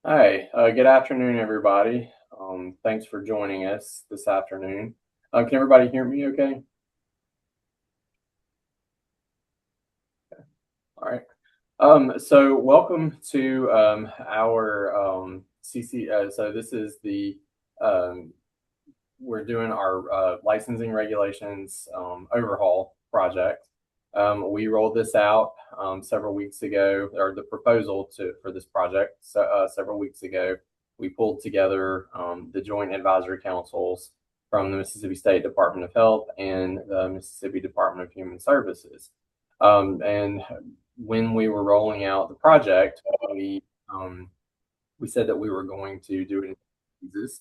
Hi, good afternoon, everybody. Thanks for joining us this afternoon. Can everybody hear me okay? All right. So welcome to our CC. So this is um, we're doing our licensing regulations overhaul project. We rolled this out several weeks ago, or the proposal for this project. So several weeks ago, we pulled together the joint advisory councils from the Mississippi State Department of Health and the Mississippi Department of Human Services. And when we were rolling out the project, um, we said that we were going to do it in phases.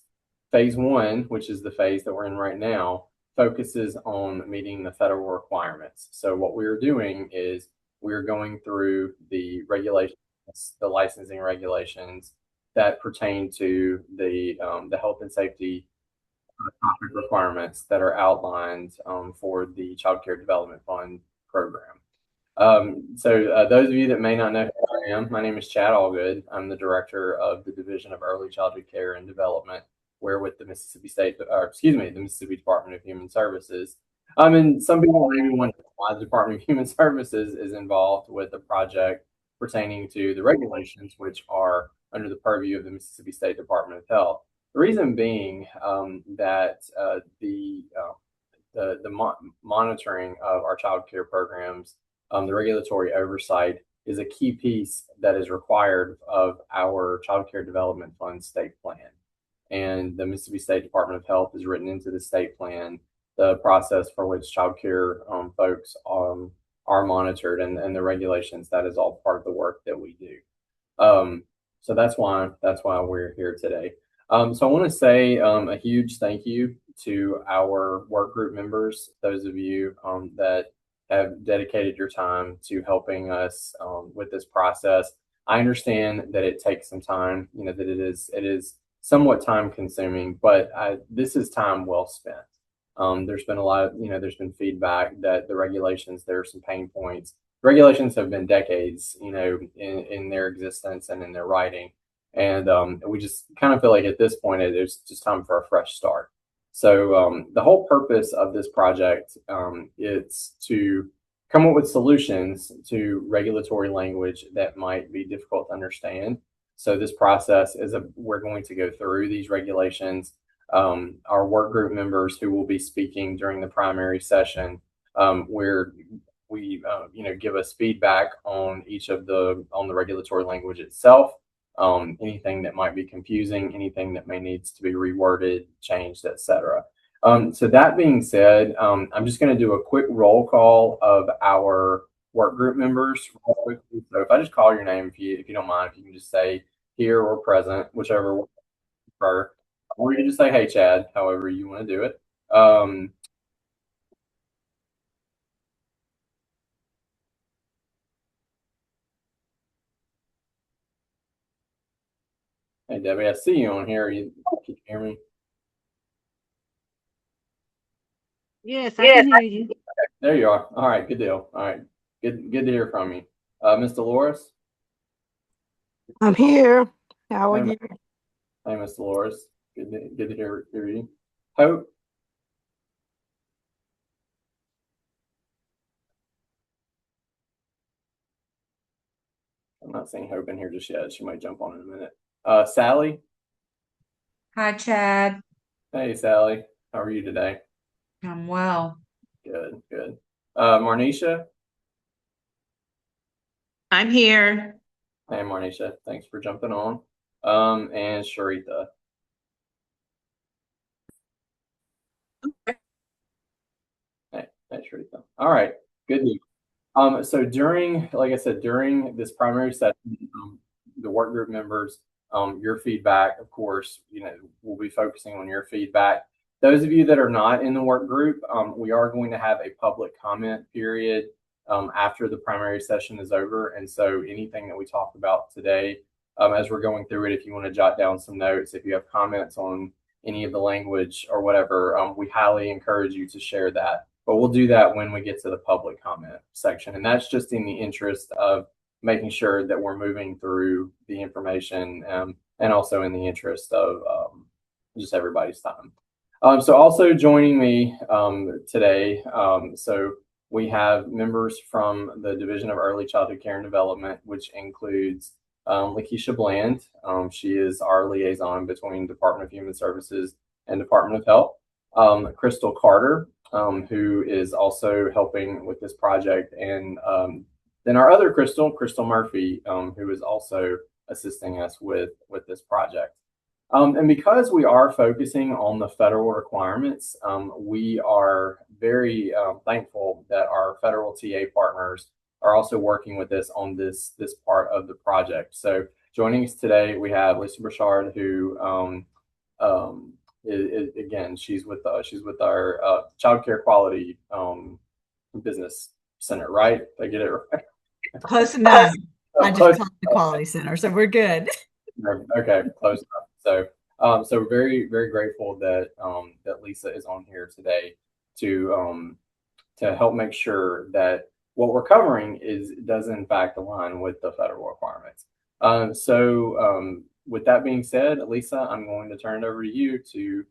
Phase one, which is the phase that we're in right now, focuses on meeting the federal requirements. So what we're doing is we're going through the regulations, the licensing regulations that pertain to the health and safety topic requirements that are outlined for the Child Care Development Fund program. Those of you that may not know who I am, my name is Chad Allgood. I'm the director of the Division of Early Childhood Care and Development, where with the the Mississippi Department of Human Services. And some people maybe wonder why the Department of Human Services is involved with a project pertaining to the regulations, which are under the purview of the Mississippi State Department of Health. The reason being that the monitoring of our child care programs, the regulatory oversight is a key piece that is required of our Child Care Development Fund state plan. And the Mississippi State Department of Health has written into the state plan the process for which child care folks are monitored, and the regulations. That is all part of the work that we do. So that's why we're here today. So I want to say a huge thank you to our work group members, those of you that have dedicated your time to helping us with this process. I understand that it takes some time, that it is somewhat time consuming, but this is time well spent. There's been a lot of, there's been feedback that the regulations, there are some pain points. Regulations have been decades, in their existence and in their writing. And we just kind of feel like at this point, it's just time for a fresh start. So the whole purpose of this project is to come up with solutions to regulatory language that might be difficult to understand. So this process we're going to go through these regulations. Our work group members who will be speaking during the primary session, where we give us feedback on on the regulatory language itself, anything that might be confusing, anything that may needs to be reworded, changed, etc. So that being said, I'm just going to do a quick roll call of our work group members real quickly. So if I just call your name, if you don't mind, if you can just say here or present, whichever you prefer, or you can just say hey Chad, however you want to do it. Hey Debbie, I see you on here. Can you hear me? Yes, I can hear you. There you are. All right, good deal. All right, good to hear from you, Miss Dolores. I'm here. How are Hey, you? hey, Miss Dolores. Good to hear you. Hope. I'm not seeing Hope in here just yet. She might jump on in a minute. Sally. Hi, Chad. Hey, Sally. How are you today? I'm well. Good, good. Marnisha. I'm here. Hey, Marnisha. Thanks for jumping on. And Sharita. Hey, Sharita. All right. Good news. So like I said, during this primary session, the work group members, your feedback, of course, we'll be focusing on your feedback. Those of you that are not in the work group, we are going to have a public comment period after the primary session is over. And so anything that we talked about today, as we're going through it, if you want to jot down some notes, if you have comments on any of the language or whatever, we highly encourage you to share that. But we'll do that when we get to the public comment section. And that's just in the interest of making sure that we're moving through the information, and also in the interest of just everybody's time. So also joining me today, so we have members from the Division of Early Childhood Care and Development, which includes Lakeisha Bland. She is our liaison between Department of Human Services and Department of Health. Crystal Carter, who is also helping with this project, and then our other Crystal Murphy, who is also assisting us with this project. And because we are focusing on the federal requirements, we are very thankful that our federal TA partners are also working with us on this part of the project. So joining us today, we have Lisa Burchard, who again, she's with our Child Care Quality Business Center, right? Did I get it right? Close enough. I just Close called it the quality center, so we're good. Okay, close enough. So we're very, very grateful that that Lisa is on here today to help make sure that what we're covering does in fact align with the federal requirements. With that being said, Lisa, I'm going to turn it over to you to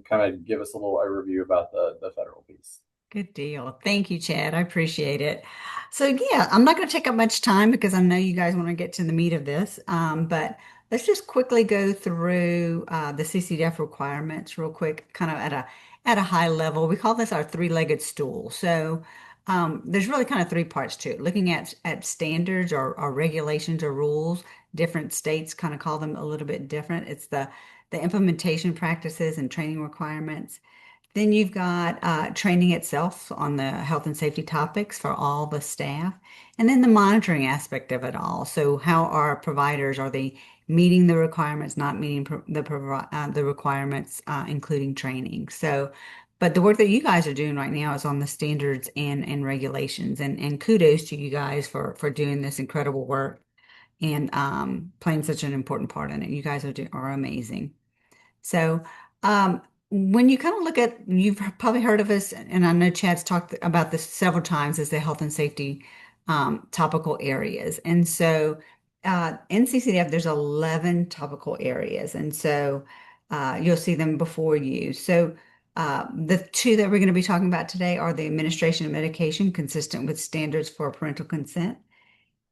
kind of give us a little overview about the federal piece. Good deal. Thank you, Chad. I appreciate it. So yeah, I'm not going to take up much time because I know you guys want to get to the meat of this. But let's just quickly go through the CCDF requirements real quick, kind of at a high level. We call this our three-legged stool. So there's really kind of three parts to it. Looking at standards or regulations or rules. Different states kind of call them a little bit different. It's the implementation practices and training requirements. Then you've got training itself on the health and safety topics for all the staff, and then the monitoring aspect of it all. So how are providers, are they meeting the requirements, not meeting the requirements, including training? So, but the work that you guys are doing right now is on the standards and regulations, and kudos to you guys for doing this incredible work and playing such an important part in it. You guys are amazing. So, when you kind of look at, you've probably heard of us, and I know Chad's talked about this several times as the health and safety topical areas. And so, in CCDF, there's 11 topical areas. And so, you'll see them before you. So, the two that we're going to be talking about today are the administration of medication consistent with standards for parental consent.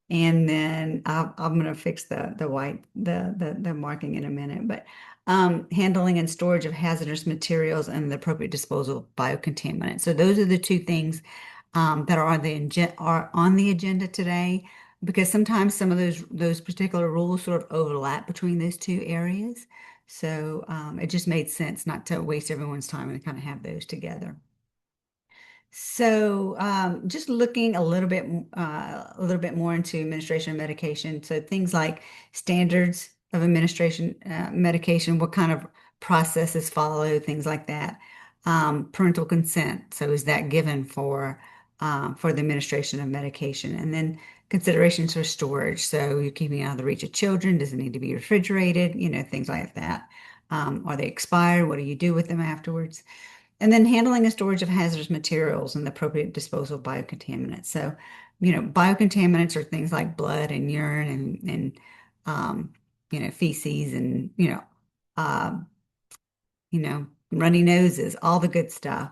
And then I'm going to fix the marking in a minute, but handling and storage of hazardous materials and the appropriate disposal of biocontaminants. So those are the two things that are on the agenda today, because sometimes some of those particular rules sort of overlap between those two areas. So it just made sense not to waste everyone's time and kind of have those together. So, just looking a little bit more into administration of medication. So things like standards of administration medication, what kind of processes follow, things like that. Parental consent. So is that given for the administration of medication? And then considerations for storage. So you're keeping it out of the reach of children. Does it need to be refrigerated? Things like that. Are they expired? What do you do with them afterwards? And then handling and storage of hazardous materials and the appropriate disposal of biocontaminants. So, biocontaminants are things like blood and urine and feces and, uh, runny noses, all the good stuff.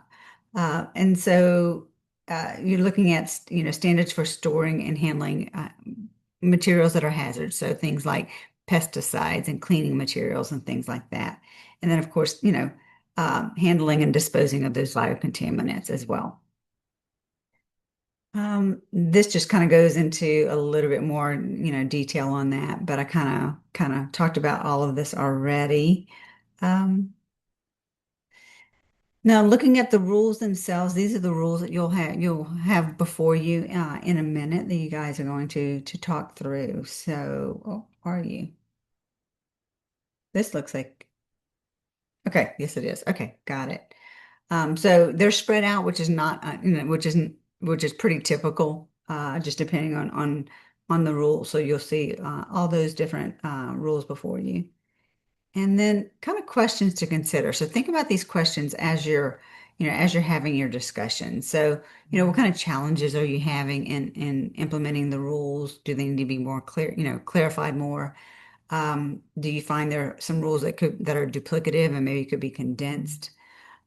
And so you're looking at, standards for storing and handling materials that are hazards. So things like pesticides and cleaning materials and things like that. And then, of course, handling and disposing of those biocontaminants as well. This just kind of goes into a little bit more, detail on that, but I kind of talked about all of this already. Now, looking at the rules themselves, these are the rules that you'll have before you in a minute that you guys are going to talk through. So, are you? This looks like, okay, yes, it is. Okay, got it. So they're spread out, which is not, which is pretty typical, just depending on the rules. So you'll see all those different rules before you. And then kind of questions to consider. So think about these questions as you're as you're having your discussion. So, what kind of challenges are you having in implementing the rules? Do they need to be more clear, clarified more? Do you find there are some rules that are duplicative and maybe could be condensed?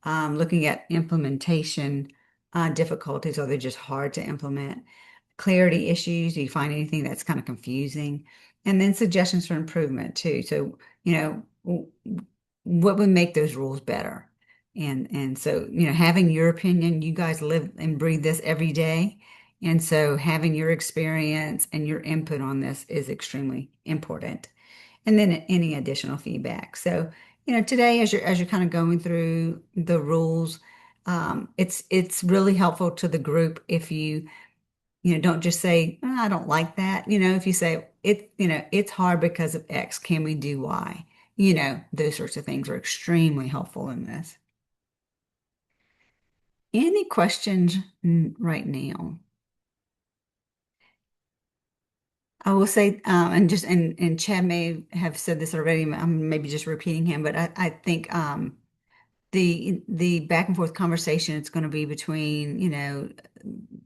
Looking at implementation difficulties, are they just hard to implement? Clarity issues, do you find anything that's kind of confusing? And then suggestions for improvement too. So, what would make those rules better? And so, having your opinion, you guys live and breathe this every day. And so having your experience and your input on this is extremely important. And then any additional feedback. So, today as you're kind of going through the rules, it's really helpful to the group if you don't just say, "Oh, I don't like that." If you say it's hard because of X, can we do Y? Those sorts of things are extremely helpful in this. Any questions right now? I will say, and Chad may have said this already. I'm maybe just repeating him, but I think the back and forth conversation it's going to be between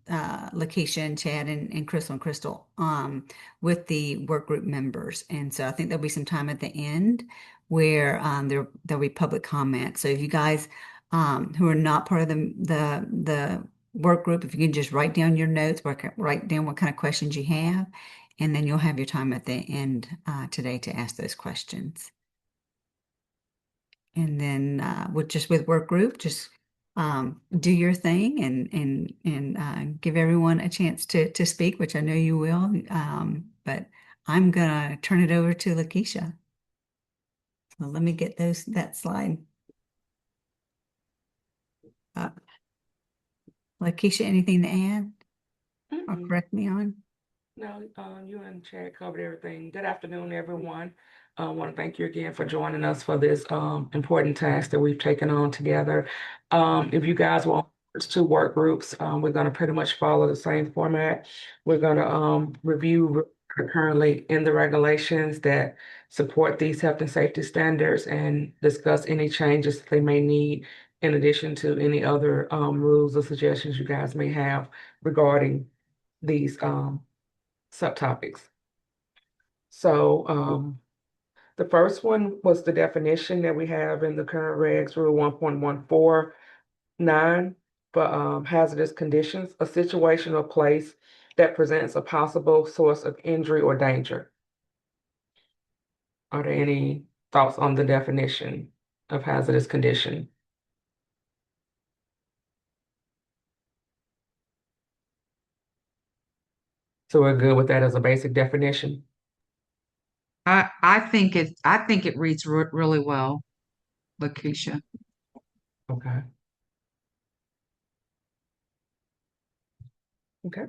Lakeisha and Chad and Crystal with the work group members, and so I think there'll be some time at the end where there'll be public comment. So if you guys who are not part of the work group, if you can just write down your notes, write down what kind of questions you have, and then you'll have your time at the end today to ask those questions. And then with work group, just do your thing and give everyone a chance to speak, which I know you will. But I'm gonna turn it over to Lakeisha. So let me get that slide. Lakeisha, anything to add or correct me on? No, you and Chad covered everything. Good afternoon, everyone. I want to thank you again for joining us for this important task that we've taken on together. If you guys want to work groups, we're going to pretty much follow the same format. We're going to review currently in the regulations that support these health and safety standards and discuss any changes that they may need in addition to any other rules or suggestions you guys may have regarding these subtopics. So the first one was the definition that we have in the current regs, Rule 1.149 for hazardous conditions, a situation or place that presents a possible source of injury or danger. Are there any thoughts on the definition of hazardous condition? So we're good with that as a basic definition? I think it reads really well, Lakeisha. Okay. Okay.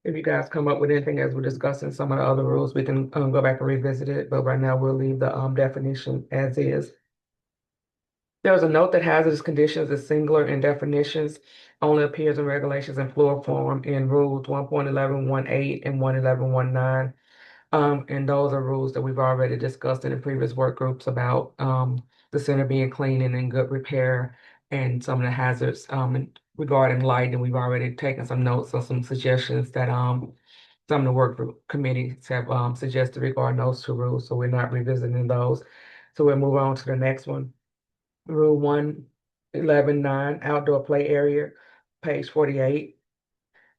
If you guys come up with anything as we're discussing some of the other rules, we can go back and revisit it. But right now we'll leave the definition as is. There's a note that hazardous conditions is singular in definitions, only appears in regulations in plural form in rules 1.1118 and 1.1119. And those are rules that we've already discussed in the previous work groups about the center being clean and in good repair and some of the hazards regarding lighting. We've already taken some notes on some suggestions that some of the work group committees have suggested regarding those two rules. So we're not revisiting those. So we'll move on to the next one. Rule 1.11.9, outdoor play area, page 48.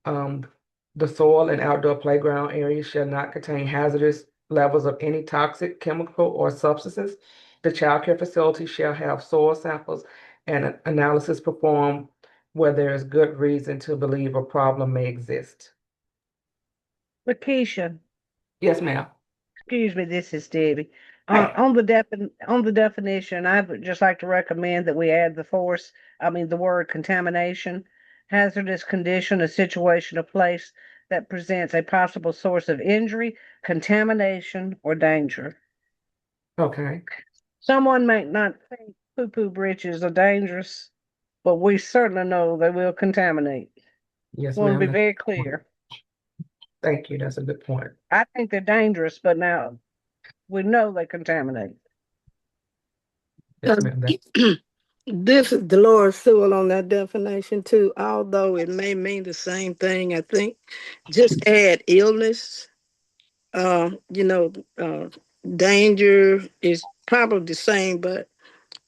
The soil and outdoor playground areas shall not contain hazardous levels of any toxic, chemical, or substances. The child care facility shall have soil samples and an analysis performed where there is good reason to believe a problem may exist. Lakeisha, Yes, ma'am. excuse me, this is Debbie. Hey. On the definition, I would just like to recommend that we add the word contamination, hazardous condition, a situation, a place that presents a possible source of injury, contamination, or danger. Okay. Someone might not think poo-poo britches are dangerous, but we certainly know they will contaminate. Yes, Want to be ma'am. very clear. Thank you. That's a good point. I think they're dangerous, but now we know they contaminate. Yes, ma'am. This is Dolores Sewell on that definition too, although it may mean the same thing. I think just add illness. You know, danger is probably the same, but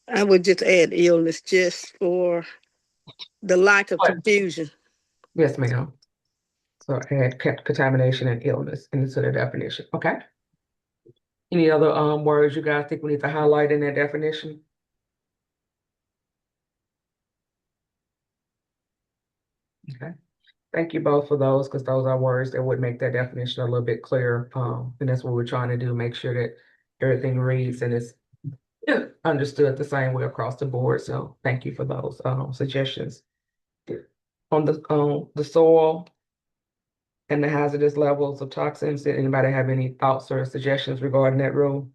I would just add illness just for the lack of What? confusion. Yes, ma'am. So add contamination and illness into the definition. Okay. Any other words you guys think we need to highlight in that definition? Okay. Thank you both for those, because those are words that would make that definition a little bit clearer. And that's what we're trying to do, make sure that everything reads and is understood the same way across the board. So thank you for those suggestions. On the soil and the hazardous levels of toxins, did anybody have any thoughts or suggestions regarding that rule?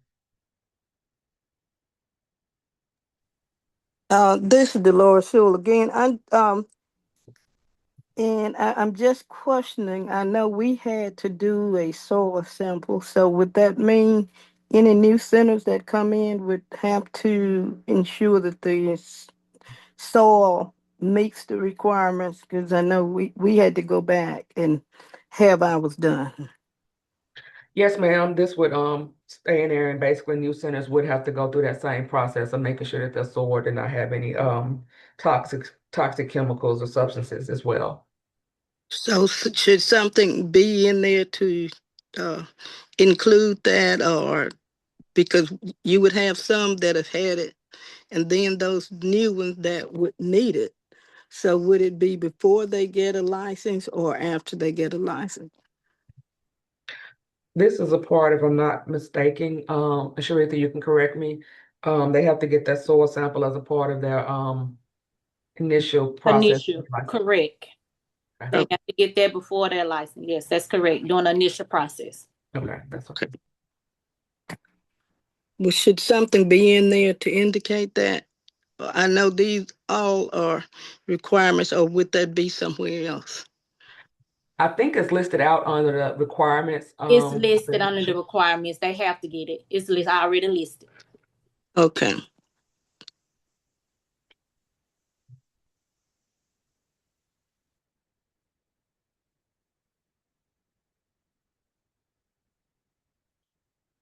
This is Dolores Sewell again. I'm just questioning. I know we had to do a soil sample, so would that mean any new centers that come in would have to ensure that the soil meets the requirements? Because I know we had to go back and have ours done. Yes, ma'am. This would stay in there, and basically new centers would have to go through that same process of making sure that their soil did not have any toxic chemicals or substances as well. So should something be in there to uh, include that, or because you would have some that have had it, and then those new ones that would need it. So would it be before they get a license or after they get a license? This is a part, if I'm not mistaken, Sharita, you can correct me. They have to get that soil sample as a part of their initial process. Initial, correct. Okay, They have to get that before their license. Yes, that's correct. During the initial process. okay, that's okay. Well, should something be in there to indicate that? I know these all are requirements, or would that be somewhere else? I think it's listed out under the requirements. It's listed under the requirements. They have to get it. It's already listed. Okay.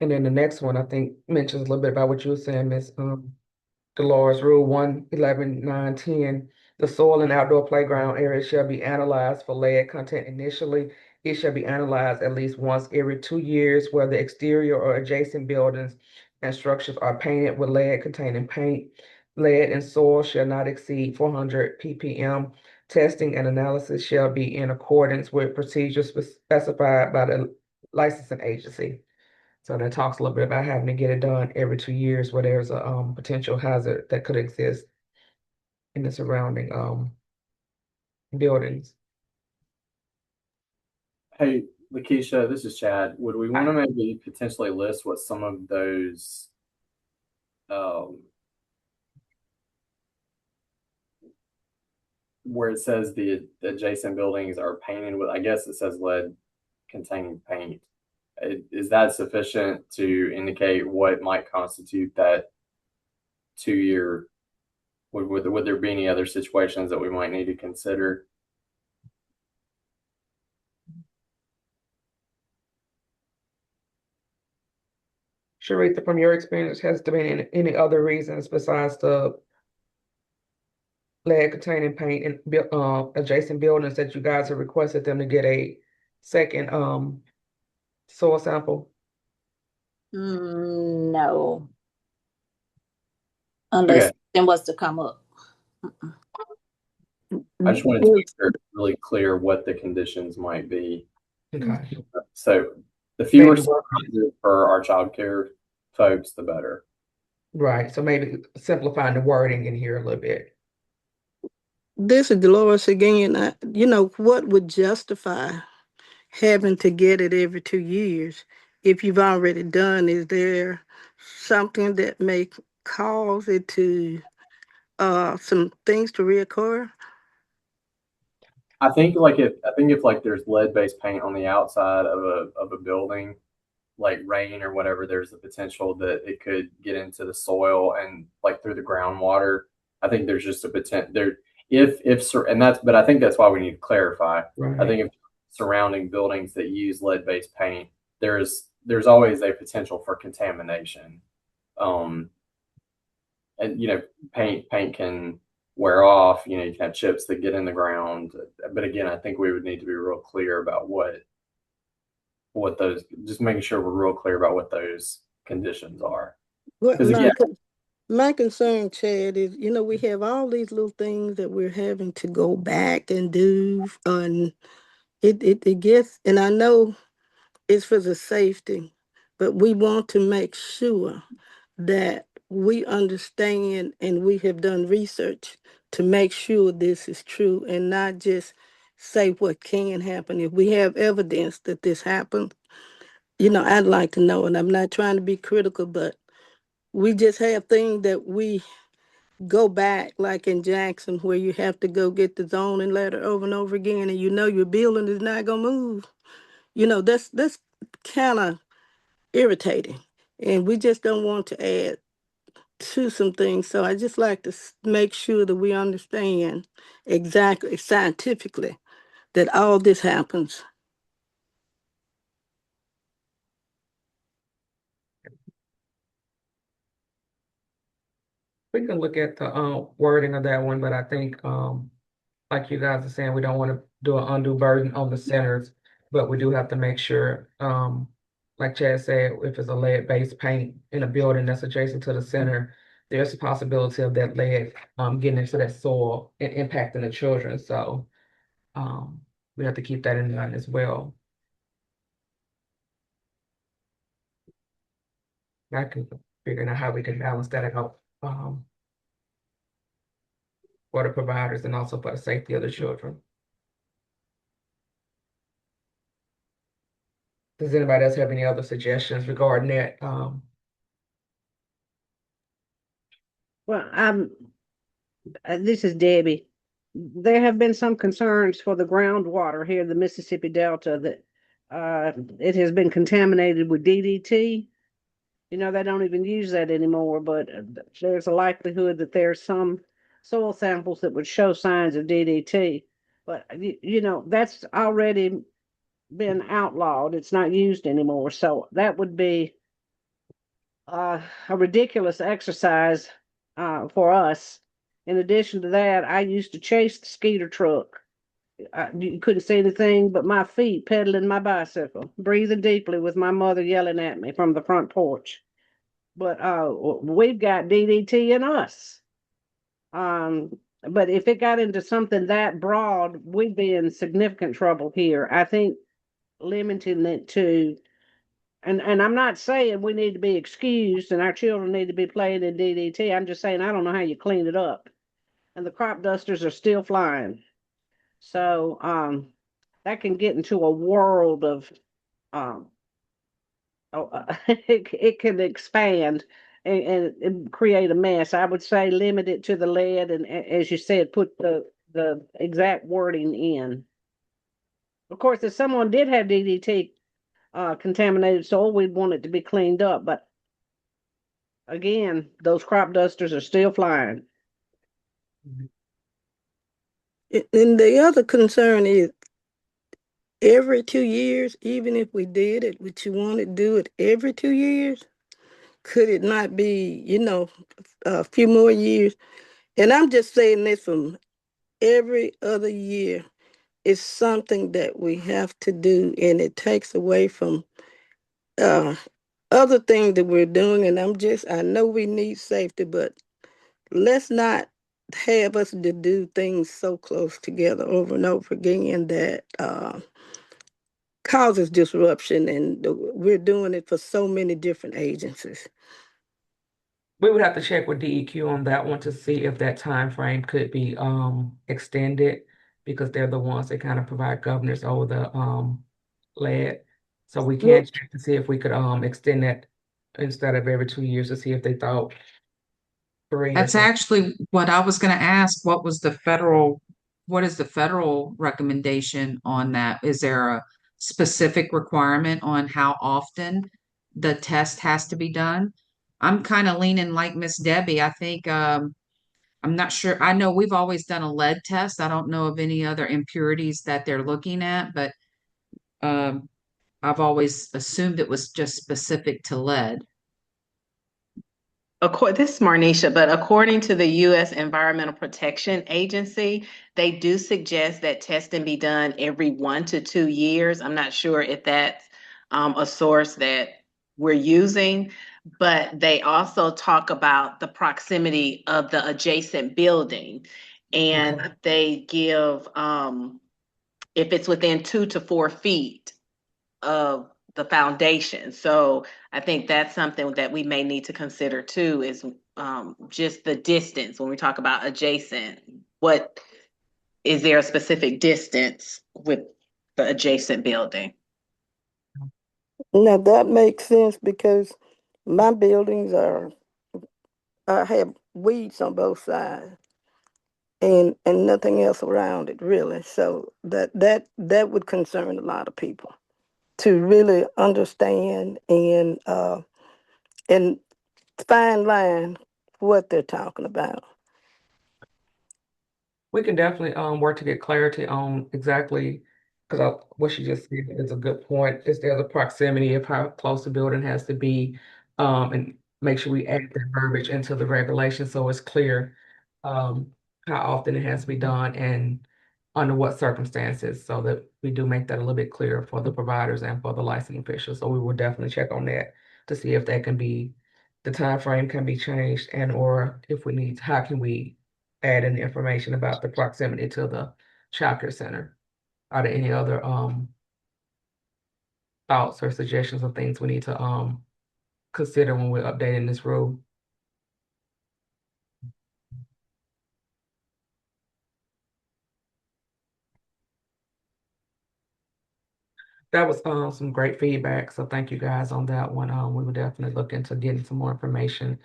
And then the next one, I think, mentions a little bit about what you were saying, Miss Dolores, Rule 111.9.10, the soil and outdoor playground area shall be analyzed for lead content initially. It shall be analyzed at least once every 2 years where the exterior or adjacent buildings and structures are painted with lead containing paint. Lead in soil shall not exceed 400 ppm. Testing and analysis shall be in accordance with procedures specified by the licensing agency. So that talks a little bit about having to get it done every 2 years where there's a potential hazard that could exist in the surrounding buildings. Hey, Lakeisha, this is Chad. Would we want to maybe potentially list what some of those um, where it says the adjacent buildings are painted with, I guess it says lead containing paint. Is that sufficient to indicate what might constitute that 2 year? Would there be any other situations that we might need to consider? Sharita, from your experience, has there been any other reasons besides the lead containing paint in adjacent buildings that you guys have requested them to get a second soil sample? No, unless Okay, something was to come up. I just wanted to make sure it's really clear what the conditions might be. Okay. So the fewer Maybe surprises for our child care folks, the better. right. So maybe simplifying the wording in here a little bit. This is Dolores again. What would justify having to get it every 2 years if you've already done? Is there something that may cause it to some things to reoccur? I think if like there's lead-based paint on the outside of a building, like rain or whatever, there's the potential that it could get into the soil and like through the groundwater I think there's just a potential there and that's but I think that's why we need to clarify. I Right. think if surrounding buildings that use lead-based paint, there's always a potential for contamination. Um, and paint can wear off. You can have chips that get in the ground. But again, I think we would need to be real clear about what those, just making sure we're real clear about what those conditions are. What Because again, my concern, Chad, is we have all these little things that we're having to go back and do, and it gets, and I know it's for the safety, but we want to make sure that we understand and we have done research to make sure this is true and not just say what can happen. If we have evidence that this happened, I'd like to know, and I'm not trying to be critical, but we just have things that we go back, like in Jackson, where you have to go get the zoning letter over and over again, and your building is not gonna move. That's kind of irritating, and we just don't want to add to some things. So I just like to make sure that we understand exactly scientifically that all this happens. We can look at the wording of that one, but I think like you guys are saying, we don't want to do an undue burden on the centers, but we do have to make sure, like Chad said, if it's a lead-based paint in a building that's adjacent to the center, there's a possibility of that lead getting into that soil and impacting the children. So we have to keep that in mind as well. I can figure out how we can balance that out for the providers and also for the safety of the children. Does anybody else have any other suggestions regarding that? Well, this is Debbie. There have been some concerns for the groundwater here in the Mississippi Delta that it has been contaminated with DDT. They don't even use that anymore, but there's a likelihood that there's some soil samples that would show signs of DDT. But that's already been outlawed. It's not used anymore. So that would be a ridiculous exercise for us. In addition to that, I used to chase the skeeter truck. You couldn't see anything but my feet pedaling my bicycle, breathing deeply with my mother yelling at me from the front porch. But we've got DDT in us. But if it got into something that broad, we'd be in significant trouble here. I think limiting it to, and I'm not saying we need to be excused and our children need to be playing in DDT. I'm just saying I don't know how you clean it up. And the crop dusters are still flying. So that can get into a world of um, it can expand and create a mess. I would say limit it to the lead, and as you said, put the exact wording in. Of course, if someone did have DDT contaminated soil, we'd want it to be cleaned up. But again, those crop dusters are still flying. And the other concern is every 2 years, even if we did it, would you want to do it every 2 years? Could it not be, a few more years? And I'm just saying this from every other year. It's something that we have to do, and it takes away from uh, other things that we're doing. And I know we need safety, but let's not have us to do things so close together over and over again that causes disruption. And we're doing it for so many different agencies. We would have to check with DEQ on that one to see if that time frame could be extended because they're the ones that kind of provide governors over the lead. So we Well, can check to see if we could extend that instead of every 2 years to see if they thought 3 or That's something. actually what I was going to ask. What is the federal recommendation on that? Is there a specific requirement on how often the test has to be done? I'm kind of leaning like Miss Debbie. I think I'm not sure. I know we've always done a lead test. I don't know of any other impurities that they're looking at, but um, I've always assumed it was just specific to lead. This is Marnisha, but according to the U.S. Environmental Protection Agency, they do suggest that testing be done every 1 to 2 years. I'm not sure if that's a source that we're using, but they also talk about the proximity of the adjacent building. And they give, if it's within 2 to 4 feet of the foundation. So I think that's something that we may need to consider too, is just the distance when we talk about adjacent. What is there a specific distance with the adjacent building? Now that makes sense because my buildings are, I have weeds on both sides and nothing else around it really. So that would concern a lot of people to really understand and fine line what they're talking about. We can definitely work to get clarity on exactly, because what she just said is a good point. Is there the proximity of how close the building has to be, and make sure we add the verbiage into the regulations so it's clear um, how often it has to be done and under what circumstances, so that we do make that a little bit clearer for the providers and for the licensing officials. So we will definitely check on that to see if that can be, the time frame can be changed, and or if we need, how can we add in information about the proximity to the childcare center. Are there any other thoughts or suggestions of things we need to consider when we're updating this rule? That was some great feedback. So thank you guys on that one. We will definitely look into getting some more information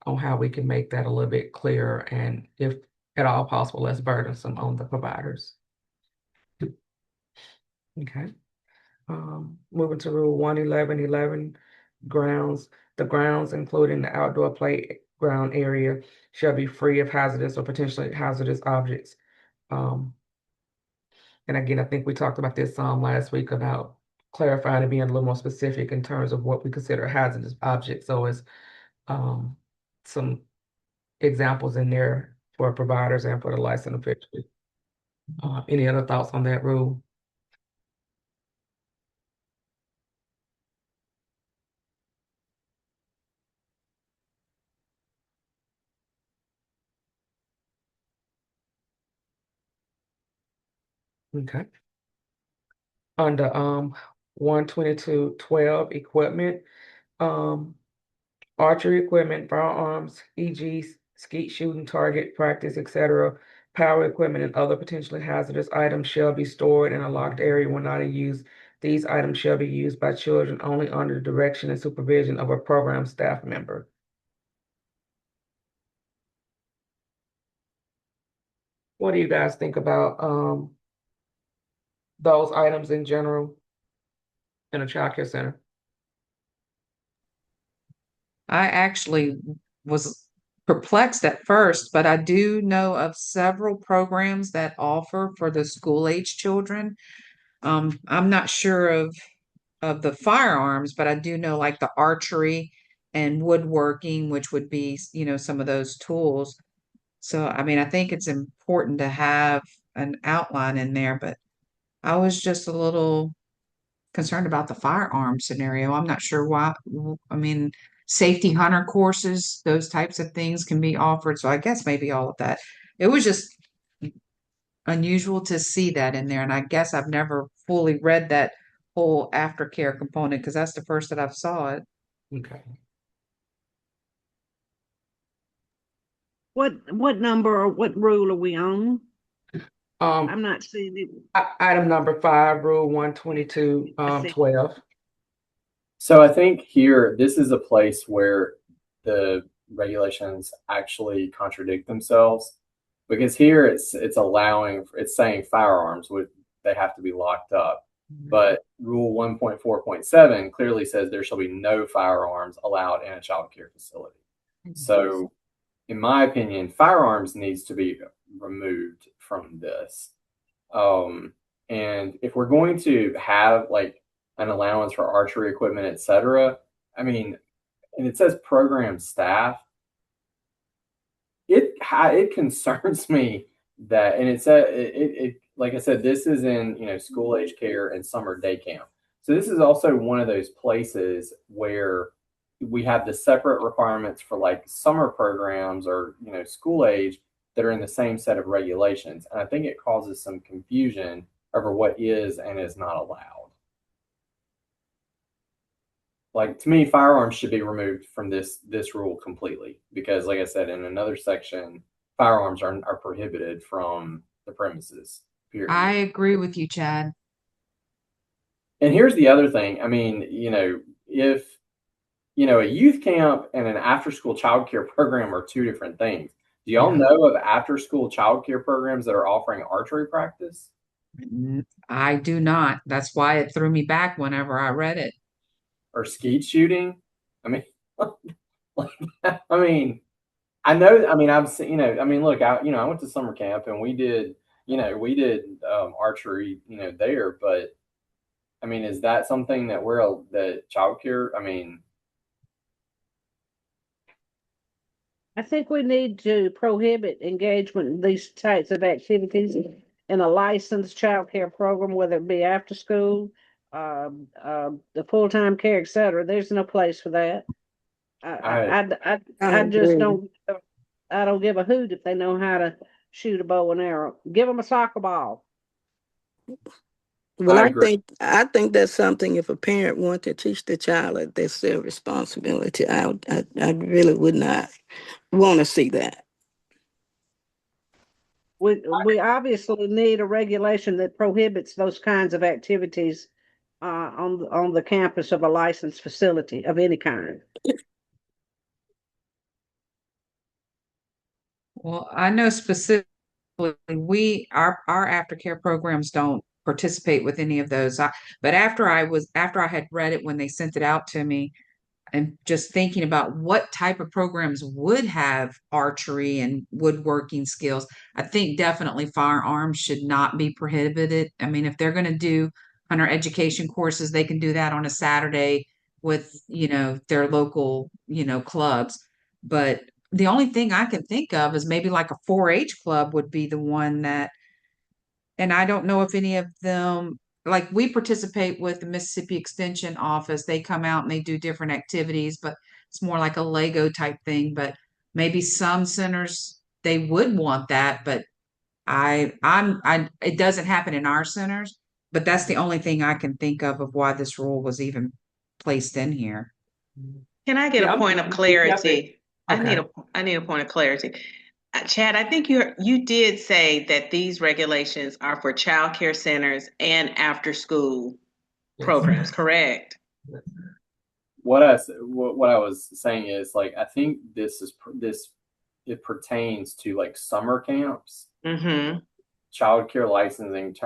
on how we can make that a little bit clearer and, if at all possible, less burdensome on the providers. Okay. Moving to Rule 11111, grounds. The grounds, including the outdoor playground area, shall be free of hazardous or potentially hazardous objects. And again, I think we talked about this last week about clarifying and being a little more specific in terms of what we consider hazardous objects. So it's some examples in there for providers and for the licensed officials. Any other thoughts on that rule? Okay. Under 122.12 equipment, um, archery equipment, firearms, e.g. skeet shooting, target practice, etc., power equipment and other potentially hazardous items shall be stored in a locked area when not in use. These items shall be used by children only under the direction and supervision of a program staff member. What do you guys think about those items in general in a childcare center? I actually was perplexed at first, but I do know of several programs that offer for the school age children. I'm not sure of the firearms, but I do know like the archery and woodworking, which would be, some of those tools. So, I mean, I think it's important to have an outline in there, but I was just a little concerned about the firearm scenario. I'm not sure why. I mean, safety hunter courses, those types of things can be offered. So I guess maybe all of that. It was just unusual to see that in there. And I guess I've never fully read that whole aftercare component because that's the first that I've saw it. Okay. What number or what rule are we on? I'm Um, not seeing it. Item number 5, Rule 122, I see. 12. So I think here, this is a place where the regulations actually contradict themselves, because here it's allowing, it's saying firearms would, they have to be locked up. But Rule 1.4.7 clearly says there shall be no firearms allowed in a child care facility. So in my opinion, firearms needs to be removed from this. And if we're going to have like an allowance for archery equipment, etc., I mean, and it says program staff, it concerns me that, and it said it like I said, this is in school age care and summer day camp. So this is also one of those places where we have the separate requirements for like summer programs or school age that are in the same set of regulations, and I think it causes some confusion over what is and is not allowed. Like, to me, firearms should be removed from this rule completely because, like I said, in another section, firearms are prohibited from the premises. Period. I agree with you, Chad. And here's the other thing. I mean, if a youth camp and an after-school childcare program are two different things. Do y'all know of after-school childcare programs that are offering archery practice? I do not. That's why it threw me back whenever I read it. Or skeet shooting? I mean, like, I mean, I know. I mean, I've seen. I mean, look, I went to summer camp and we did. Archery. There. But I mean, is that something that that childcare? I mean, I think we need to prohibit engagement in these types of activities in a licensed child care program, whether it be after school, the full-time care, etc. There's no place for that. I just don't. I don't give a hoot if they know how to shoot a bow and arrow. Give them a soccer ball. Well, I I agree. think that's something if a parent wants to teach the child that that's their responsibility. I really would not want to see that. We obviously need a regulation that prohibits those kinds of activities on the campus of a licensed facility of any kind. Well, I know specifically our aftercare programs don't participate with any of those. But after I had read it when they sent it out to me, and just thinking about what type of programs would have archery and woodworking skills, I think definitely firearms should not be prohibited. I mean, if they're going to do hunter education courses, they can do that on a Saturday with, their local, clubs. But the only thing I can think of is maybe like a 4-H club would be the one that, and I don't know if any of them, like we participate with the Mississippi Extension Office. They come out and they do different activities, but it's more like a Lego type thing. But maybe some centers they would want that, but it doesn't happen in our centers. But that's the only thing I can think of why this rule was even placed in here. Can I get Yeah, a point of okay. clarity? I need a point of clarity. Chad, I think you did say that these regulations are for child care centers and after school Yes. programs, correct? What I was saying is, like, I think it pertains to like summer camps. Mm-hmm. Child care licensing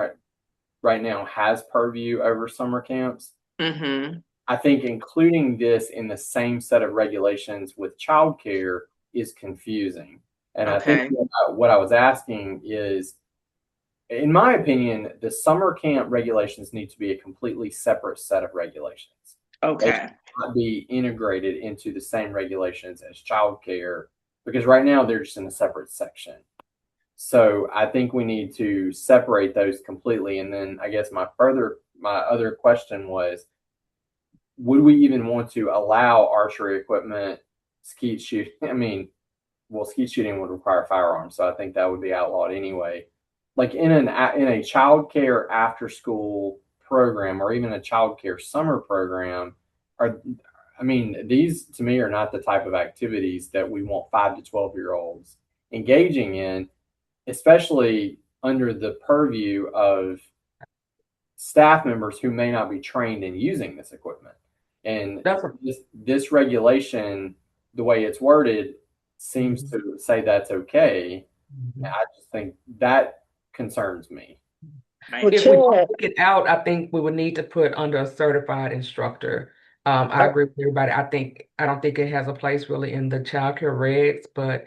right now has purview over summer camps. Mm-hmm. I think including this in the same set of regulations with childcare is confusing. And I think Okay. what I was asking is, in my opinion, the summer camp regulations need to be a completely separate set of regulations. They Okay. should not be integrated into the same regulations as childcare because right now they're just in a separate section. So I think we need to separate those completely. And then I guess my other question was, would we even want to allow archery equipment, skeet shooting? I mean, well, skeet shooting would require firearms, so I think that would be outlawed anyway. Like in a child care after school program or even a child care summer program, are I mean, these to me are not the type of activities that we want 5 to 12-year-olds engaging in, especially under the purview of staff members who may not be trained in using this equipment. And this regulation, the way it's worded, seems to say that's okay. I just think that concerns me. Well, If we Chad, take it out, I think we would need to put under a certified instructor. I agree with everybody. I don't think it has a place really in the childcare regs, but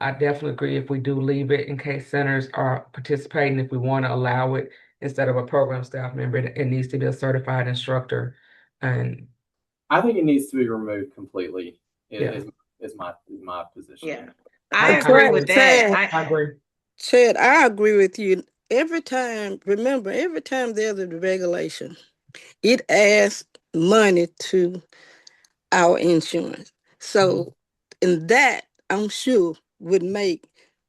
I definitely agree if we do leave it in case centers are participating, if we want to allow it instead of a program staff member, it needs to be a certified instructor. And I think it needs to be removed completely. yeah, Is my position. Yeah, I, I But agree I with agree. that. I agree. Chad, I agree with you. Every time, remember, every time there's a regulation, it adds money to our insurance. So, and that I'm sure would make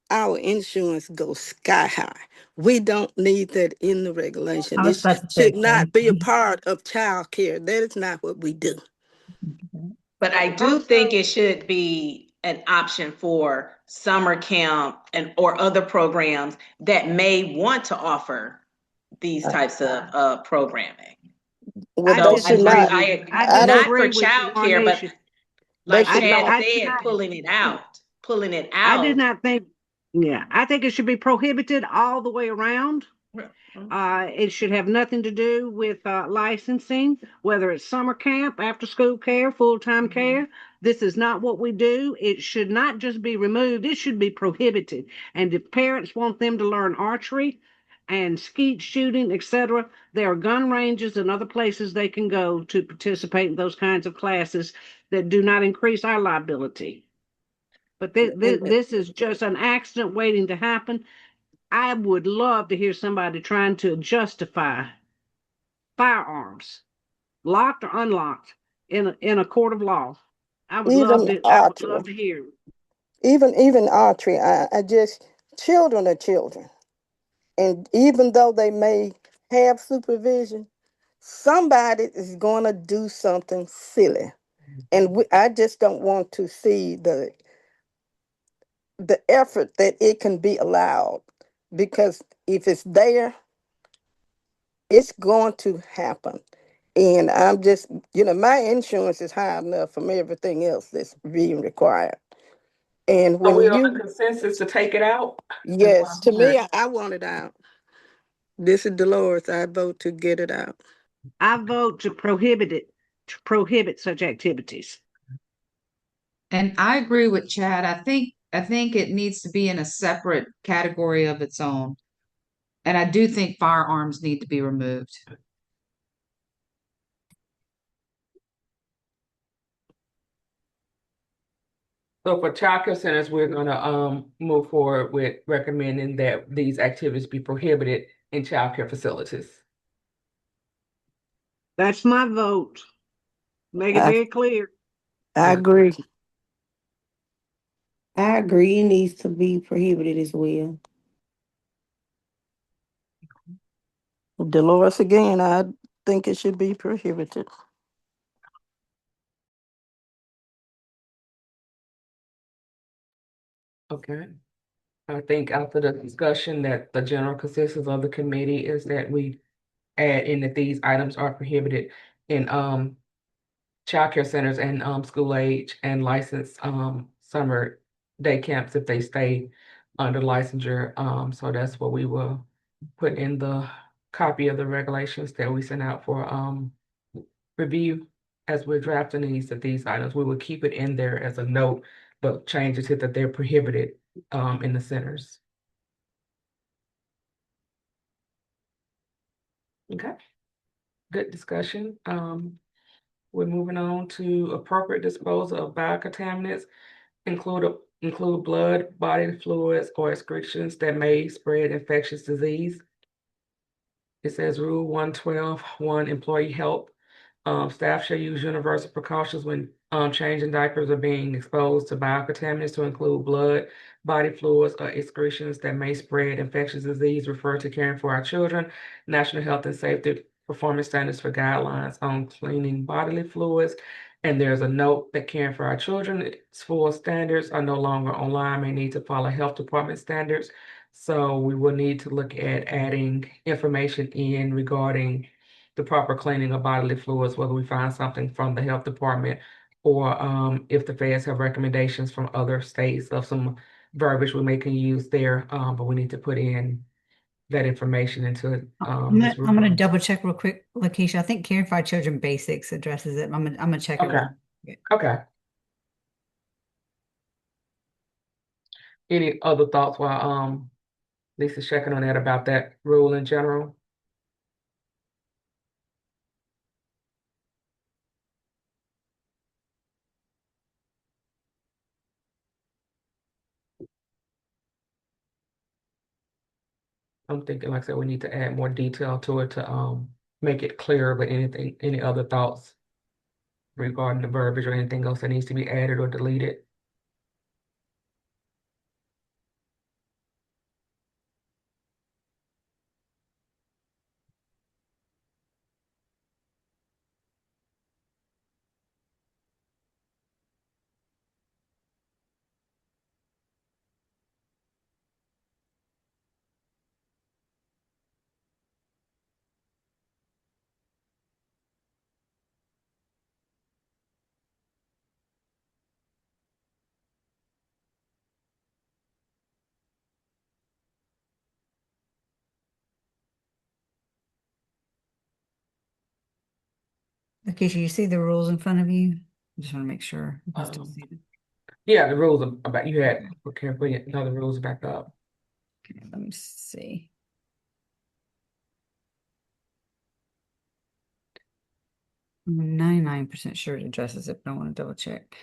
our insurance go sky high. We don't need that in the regulation. I was This about to say should the not same be a thing. part of child care. That is not what we do. But I do think it should be an option for summer camp and or other programs that may want to offer these types of programming. Well, I they So should agree, not. disagree. I I I don't. not for disagree with you, childcare, but Juanisha. They like should I, Chad not. I do said, not. pulling it I do out. not think. Yeah, I think it should be prohibited all the way around. It should have nothing to do with licensing, whether it's summer camp, after school care, full time care. This is not what we do. It should not just be removed, it should be prohibited. And if parents want them to learn archery and skeet shooting, etc., there are gun ranges and other places they can go to participate in those kinds of classes that do not increase our liability. But And this is just an accident waiting to happen. I would love to hear somebody trying to justify firearms, locked or unlocked, in a court of law. I would love even to. I would archery, love to hear. even archery, I just children are children, and even though they may have supervision, somebody is going to do something silly, and I just don't want to see the effort that it can be allowed, because if it's there, it's going to happen. And I'm just, my insurance is high enough from everything else that's being required. And Are we when on you, a consensus to take it out? That's what yes, I'm to me, hearing. I want it out. This is Dolores. I vote to get it out. I vote to prohibit it, to prohibit such activities. And I agree with Chad. I think it needs to be in a separate category of its own. And I do think firearms need to be removed. So for childcare centers, we're gonna move forward with recommending that these activities be prohibited in childcare facilities. That's my vote. Make it I, very clear. I Yeah. agree. I agree. It needs to be prohibited as well. Dolores again, I think it should be prohibited. Okay. I think after the discussion that the general consensus of the committee is that we add in that these items are prohibited in childcare centers and school age and licensed summer day camps if they stay under licensure. So that's what we will put in the copy of the regulations that we sent out for review as we're drafting these items. We will keep it in there as a note, but change it to that they're prohibited in the centers. Okay, good discussion. We're moving on to appropriate disposal of biocontaminants, include blood, body fluids, or excretions that may spread infectious disease. It says Rule 112.1 Employee Health. Staff shall use universal precautions when changing diapers or being exposed to biocontaminants to include blood, body fluids, or excretions that may spread infectious disease. Refer to Caring for Our Children, National Health and Safety Performance Standards for guidelines on cleaning bodily fluids. And there's a note that Caring for Our Children's full standards are no longer online, may need to follow health department standards. So we will need to look at adding information in regarding the proper cleaning of bodily fluids, whether we find something from the health department or if the feds have recommendations from other states of some verbiage we may can use there, but we need to put in that information into this I'm gonna rule. double check real quick, Lakeisha. I think Caring for Our Children Basics addresses it. I'm gonna check it Okay, real quick. okay. Any other thoughts while Lisa's checking on that about that rule in general? I'm thinking, like I said, we need to add more detail to it to make it clearer, but any other thoughts regarding the verbiage or anything else that needs to be added or deleted? Okay, so you see the rules in front of you? I just want to make sure you can still Um, see them. yeah, the rules about you had okay, put another rules back up. Okay, let me see. I'm 99% sure it addresses it, but I want to double check.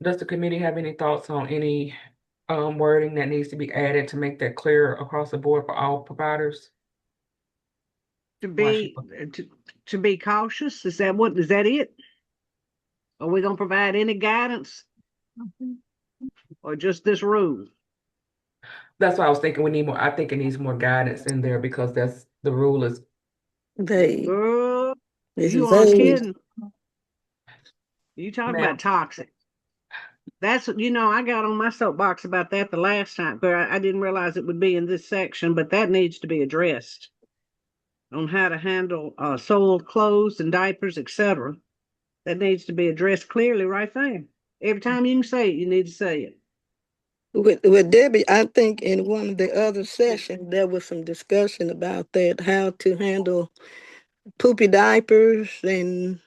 Does the committee have any thoughts on any wording that needs to be added to make that clear across the board for all providers? To Why she be to be cautious, is that it? Are we gonna provide any guidance or just this rule? That's why I was thinking we need more. I think it needs more guidance in there because that's the rule is They, Girl, this you is aren't age. kidding. You talk ma'am. about toxic. That's, I got on my soapbox about that the last time, but I didn't realize it would be in this section, but that needs to be addressed on how to handle soiled clothes and diapers, etc. That needs to be addressed clearly right there. Every time you can say it, you need to say it. With Debbie, I think in one of the other sessions, there was some discussion about that, how to handle poopy diapers and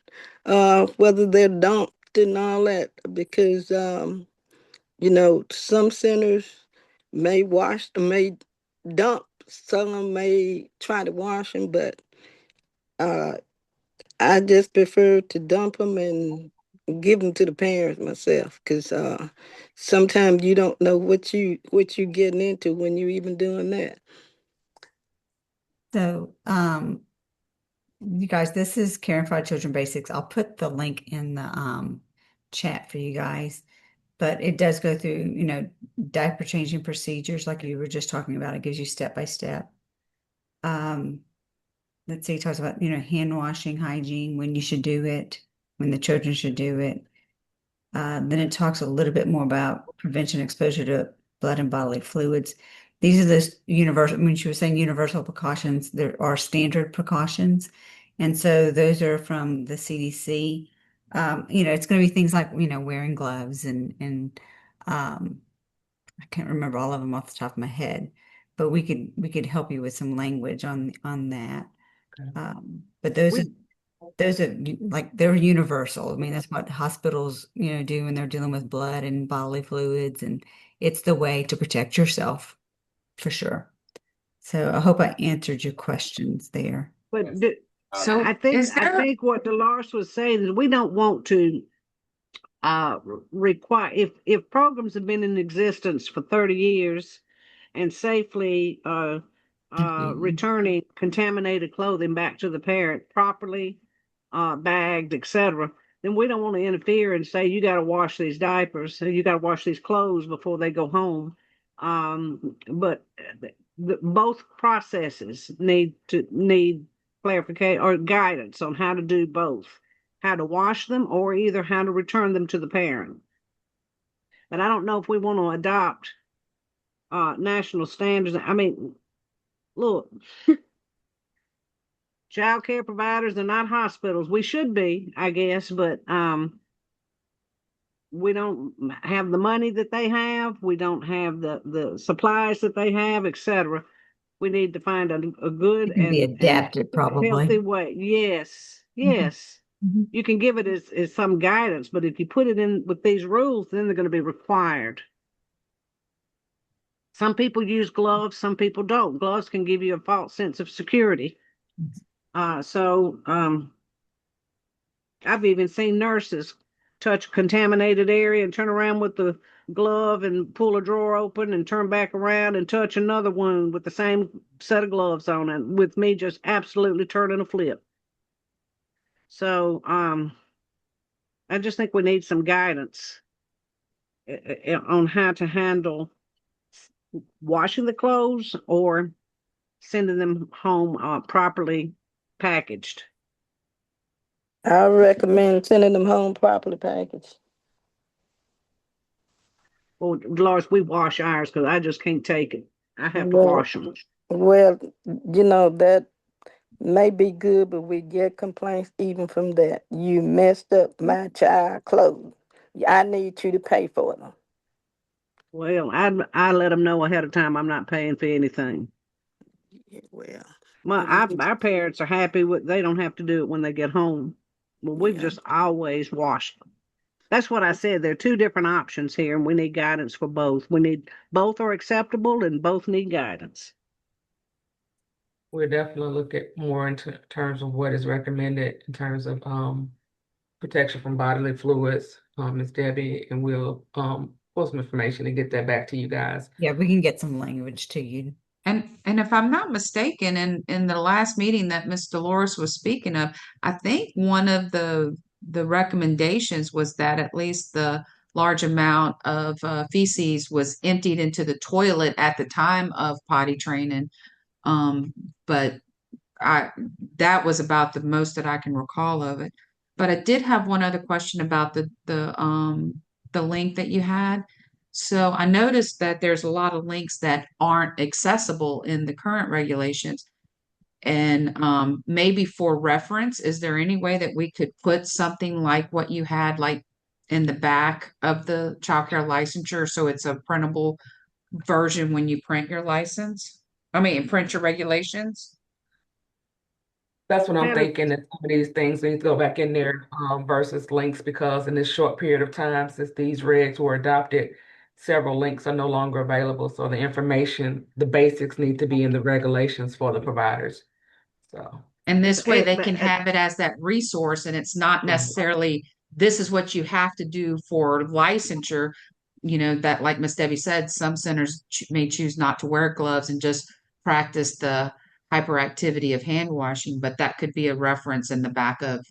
whether they're dumped and all that, because some centers may dump, some may try to wash them, but uh, I just prefer to dump them and give them to the parents myself, because sometimes you don't know what you getting into when you're even doing that. So, you guys, this is Caring for Our Children Basics. I'll put the link in the chat for you guys, but it does go through, diaper changing procedures like you were just talking about. It gives you step by step. Let's see, it talks about, hand washing, hygiene, when you should do it, when the children should do it. Then it talks a little bit more about prevention exposure to blood and bodily fluids. These are the universal, when she was saying universal precautions, there are standard precautions. And so those are from the CDC. It's going to be things like, wearing gloves and I can't remember all of them off the top of my head, but we could help you with some language on that. Okay. But We those are like they're universal. I mean, that's what hospitals, do when they're dealing with blood and bodily fluids, and it's the way to protect yourself for sure. So I hope I answered your questions there. but Yes. I So think is I there, think what Dolores was saying is we don't want to require if programs have been in existence for 30 years and safely Mhm. returning contaminated clothing back to the parent properly bagged, etc., then we don't want to interfere and say you got to wash these diapers, you got to wash these clothes before they go home. But both processes need clarification or guidance on how to do both, how to wash them or either how to return them to the parent. But I don't know if we want to adopt national standards. I mean, look, child care providers are not hospitals. We should be, I guess, but we don't have the money that they have, we don't have the supplies that they have, etc. We need to find a good It can be and adapted healthy probably. way. Yes, Mhm. yes. Mhm. You can give it as some guidance, but if you put it in with these rules, then they're going to be required. Some people use gloves, some people don't. Gloves can give you a false sense of security. I've even seen nurses touch a contaminated area and turn around with the glove and pull a drawer open and turn back around and touch another one with the same set of gloves on it, with me just absolutely turning a flip. So I just think we need some guidance on how to handle washing the clothes or sending them home properly packaged. I recommend sending them home properly packaged. Well, Dolores, we wash ours because I just can't take it. I have to Well, wash them. well, that may be good, but we get complaints even from that. You messed up my child clothes. I need you to pay for them. Well, I let them know ahead of time I'm not paying for anything. Yeah, well, Our parents are happy with they don't have to do it when they get home. Well, we've yeah. just always washed them. That's what I said. There are two different options here, and we need guidance for both. We need both are acceptable, and both need guidance. We'll definitely look at more into terms of what is recommended in terms of protection from bodily fluids, Ms. Debbie, and we'll pull some information and get that back to you guys. Yeah, we can get some language to you. And if I'm not mistaken, in the last meeting that Miss Dolores was speaking of, I think one of the recommendations was that at least the large amount of feces was emptied into the toilet at the time of potty training. But I that was about the most that I can recall of it. But I did have one other question about the link that you had. So I noticed that there's a lot of links that aren't accessible in the current regulations. And maybe for reference, is there any way that we could put something like what you had, like in the back of the childcare licensure, so it's a printable version when you print your license? I mean, print your regulations? That's what I'm Had a, thinking, that some of these things need to go back in there versus links, because in this short period of time since these regs were adopted, several links are no longer available. So the information, the basics need to be in the regulations for the providers. So, And this way they can it, have it as that resource and it's not necessarily, this is what you have to do for licensure. You know, that like Miss Debbie said, some centers may choose not to wear gloves and just practice the hyperactivity of hand washing, but that could be a reference in the back of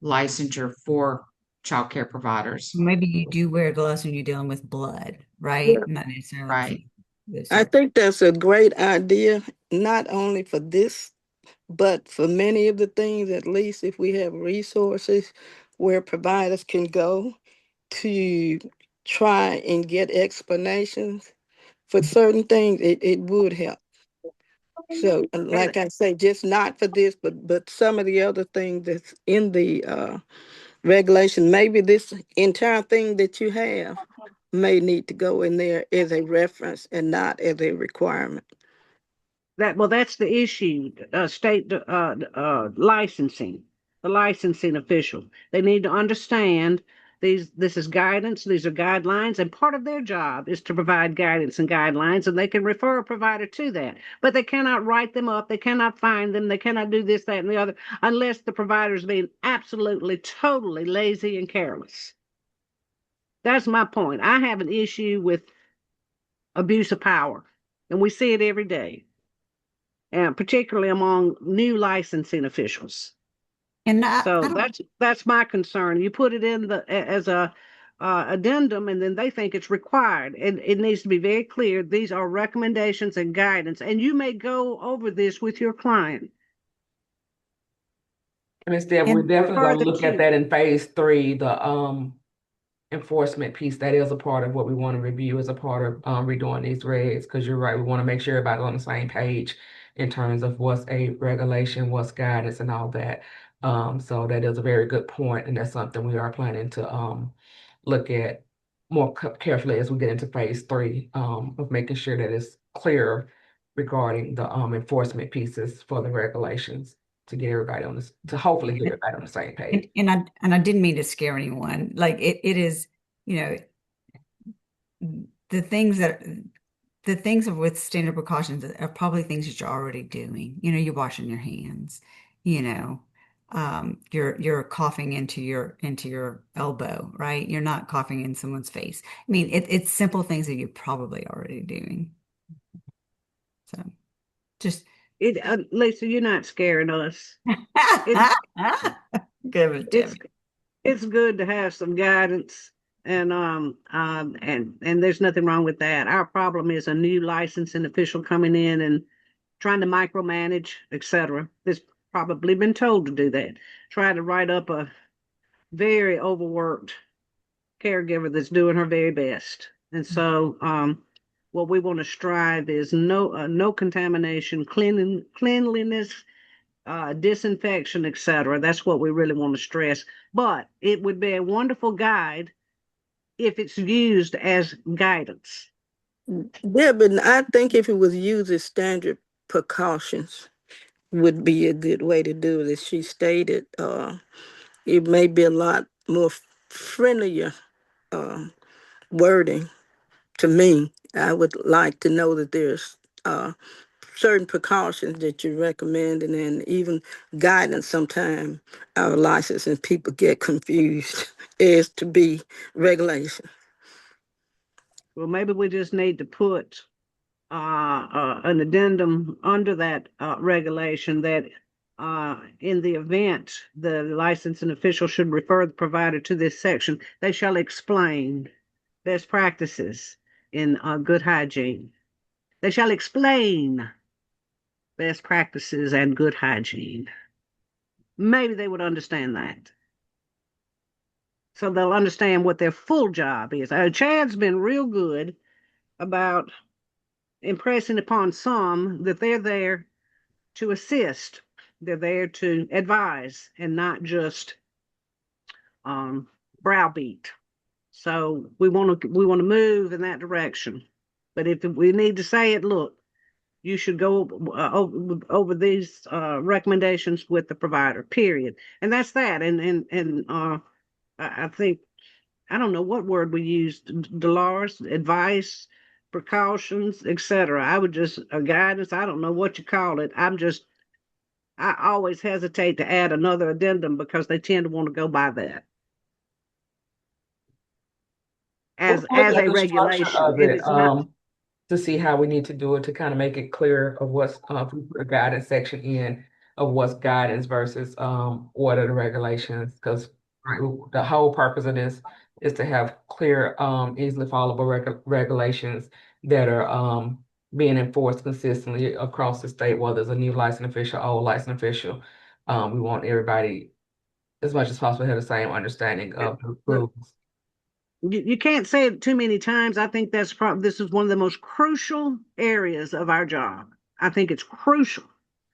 licensure for childcare providers. Maybe you do wear gloves when you're dealing with blood, Yeah. right? Not necessarily for Right. this I sort. think that's a great idea, not only for this, but for many of the things, at least if we have resources where providers can go to try and get explanations for certain things, it would help. So, and like I say, just not for this, but some of the other things that's in the regulation, maybe this entire thing that you have may need to go in there as a reference and not as a requirement. that's the issue. State licensing, the licensing official. They need to understand these. This is guidance. These are guidelines, and part of their job is to provide guidance and guidelines, and they can refer a provider to that. But they cannot write them up. They cannot find them. They cannot do this, that, and the other unless the provider is being absolutely, totally lazy and careless. That's my point. I have an issue with abuse of power, and we see it every day, and particularly among new licensing officials. And I So don't, that's my concern. You put it in the as a addendum, and then they think it's required. And it needs to be very clear. These are recommendations and guidance, and you may go over this with your client. Ms. Deb, we're and definitely Refer going to them look at to. that in phase 3, the enforcement piece. That is a part of what we want to review as a part of redoing these regs, because you're right, we want to make sure everybody's on the same page in terms of what's a regulation, what's guidance, and all that. So that is a very good point, and that's something we are planning to look at more carefully as we get into phase 3, of making sure that it's clear regarding the enforcement pieces for the regulations to get everybody on this, to hopefully get everybody on the same page. And I didn't mean to scare anyone. Like it is, the things that the things with standard precautions are probably things that you're already doing. You're washing your hands, you know, you're coughing into your elbow, right? You're not coughing in someone's face. I mean, it's simple things that you're probably already doing. So just Lisa, you're not scaring us. It's good, it's Debbie. it's good to have some guidance, and there's nothing wrong with that. Our problem is a new licensing official coming in and trying to micromanage, etc. That's probably been told to do that. Try to write up a very overworked caregiver that's doing her very best. And so, what we want to strive is no contamination, cleanliness, disinfection, etc. That's what we really want to stress. But it would be a wonderful guide if it's used as guidance. Yeah, but I think if it was used as standard precautions would be a good way to do it. As she stated, it may be a lot more friendlier uh, wording to me. I would like to know that there's certain precautions that you recommend, and then even guidance. Sometimes our licensing people get confused as to be regulation. Well, maybe we just need to put an addendum under that regulation that in the event the licensing official should refer the provider to this section, they shall explain best practices in good hygiene. They shall explain best practices and good hygiene. Maybe they would understand that. So they'll understand what their full job is. Chad's been real good about impressing upon some that they're there to assist. They're there to advise and not just browbeat. So we want to move in that direction. But if we need to say it, look, you should go over these recommendations with the provider. Period. And that's that. And I think I don't know what word we used. Dolores, advice, precautions, etc. I would just guidance. I don't know what you call it. I always hesitate to add another addendum because they tend to want to go by that We're as looking at a the structure regulation. of It it, is not. to see how we need to do it to kind of make it clear of what's, if we put a guidance section in of what's guidance versus what are the regulations, because the whole purpose of this is to have clear, easily followable regulations that are being enforced consistently across the state, whether it's a new licensed official, old licensed official. We want everybody as much as possible to have the same understanding of the Look, rules. you can't say it too many times. I think this is one of the most crucial areas of our job. I think it's crucial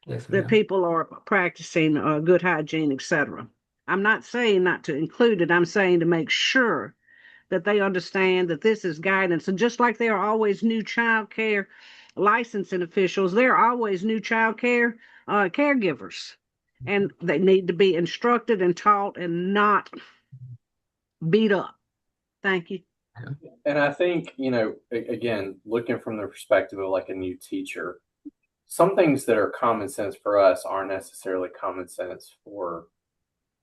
Yes, that ma'am. people are practicing good hygiene, etc. I'm not saying not to include it. I'm saying to make sure that they understand that this is guidance. And just like there are always new child care licensing officials, there are always new child care caregivers. And they need to be instructed and taught and not beat up. Thank you. And I think, again, looking from the perspective of like a new teacher, some things that are common sense for us aren't necessarily common sense for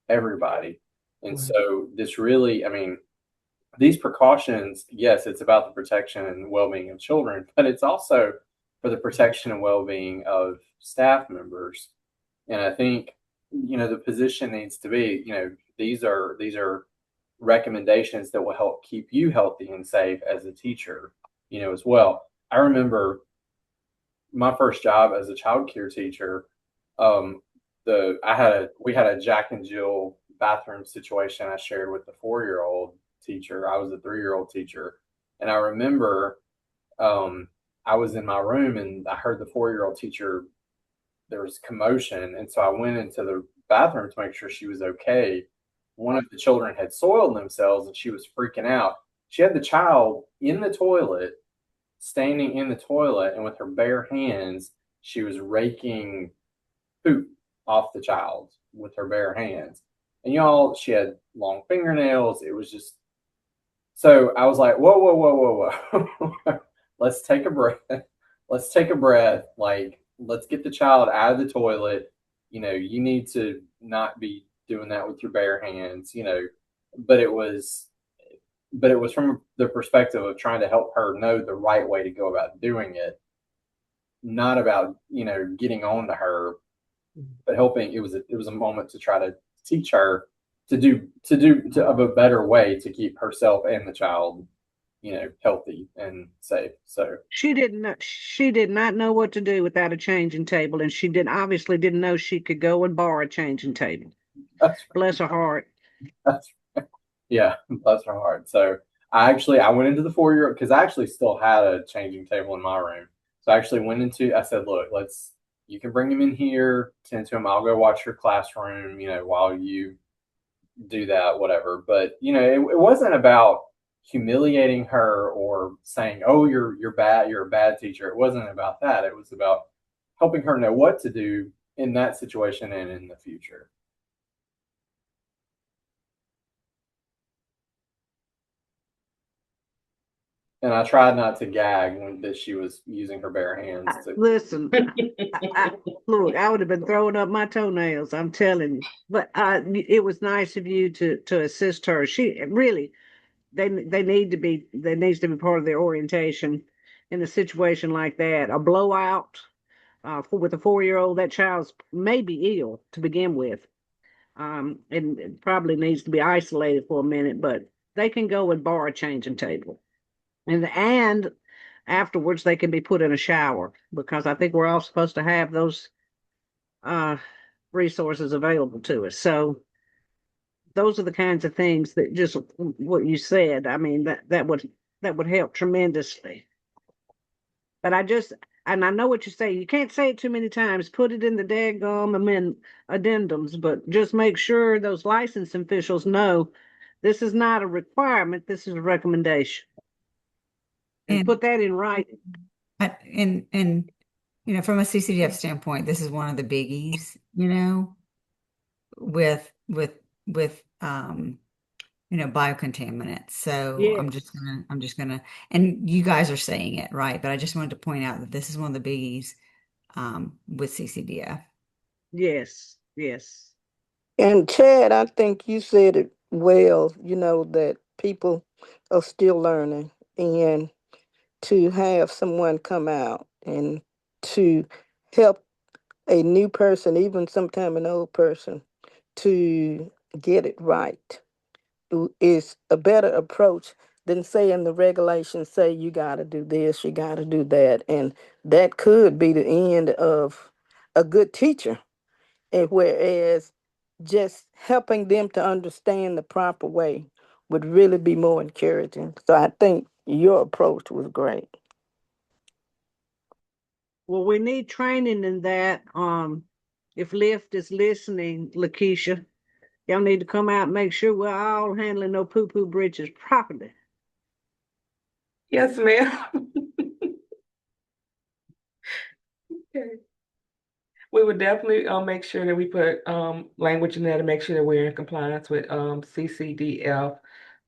everybody. And Right. so this really, I mean, these precautions, yes, it's about the protection and well-being of children, but it's also for the protection and well-being of staff members. And I think, the position needs to be, these are recommendations that will help keep you healthy and safe as a teacher, as well. I remember my first job as a child care teacher. Um, we had a Jack and Jill bathroom situation I shared with the 4-year-old teacher. I was a 3-year-old teacher, and I remember I was in my room and I heard the 4-year-old teacher. There was commotion, and so I went into the bathroom to make sure she was okay. One of the children had soiled themselves, and she was freaking out. she had the child in the toilet, standing in the toilet, and with her bare hands, she was raking poop off the child with her bare hands. And y'all, she had long fingernails. It was just so I was like, whoa, whoa, whoa, whoa, whoa. Let's take a breath. Let's take a breath. Like, let's get the child out of the toilet. You need to not be doing that with your bare hands. But it was from the perspective of trying to help her know the right way to go about doing it, not about, getting on to her, but helping. It was a moment to try to teach her to of a better way to keep herself and the child, healthy and safe. So She didn't know, she did not know what to do without a changing table, and she obviously didn't know she could go and borrow a changing table. that's Bless her heart. that's yeah, bless her heart. So I went into the 4 year because I actually still had a changing table in my room. So I actually went into I said, look, you can bring him in here, tend to him. I'll go watch your classroom, while you do that, whatever. But it wasn't about humiliating her or saying, "Oh, you're bad. You're a bad teacher." It wasn't about that. It was about helping her know what to do in that situation and in the future. And I tried not to gag when that she was using her bare hands to. Listen, look, I would have been throwing up my toenails. I'm telling you. But it was nice of you to assist her. She really, they need to be, that needs to be part of their orientation in a situation like that. A blowout with a 4 year old, that child's may be ill to begin with. And it probably needs to be isolated for a minute, but they can go and borrow a changing table. And afterwards they can be put in a shower, because I think we're all supposed to have those uh, resources available to us. So those are the kinds of things that, just what you said. I mean, that would help tremendously. But and I know what you say. You can't say it too many times. Put it in the daggum addendums, but just make sure those licensing officials know this is not a requirement. This is a recommendation, and And put that in writing. and from a CCDF standpoint, this is one of the biggies, with biocontaminants. So Yes, I'm just gonna, and you guys are saying it right, but I just wanted to point out that this is one of the biggies with CCDF. yes, yes. And Chad, I think you said it well, that people are still learning, and to have someone come out and to help a new person, even sometime an old person, to get it right is a better approach than saying the regulations say you got to do this, you got to do that. And that could be the end of a good teacher. And whereas just helping them to understand the proper way would really be more encouraging. So I think your approach was great. Well, we need training in that. If Lyft is listening, Lakeisha, y'all need to come out and make sure we're all handling no poo-poo bridges properly. Yes, ma'am. Okay. We would definitely make sure that we put language in there to make sure that we're in compliance with CCDF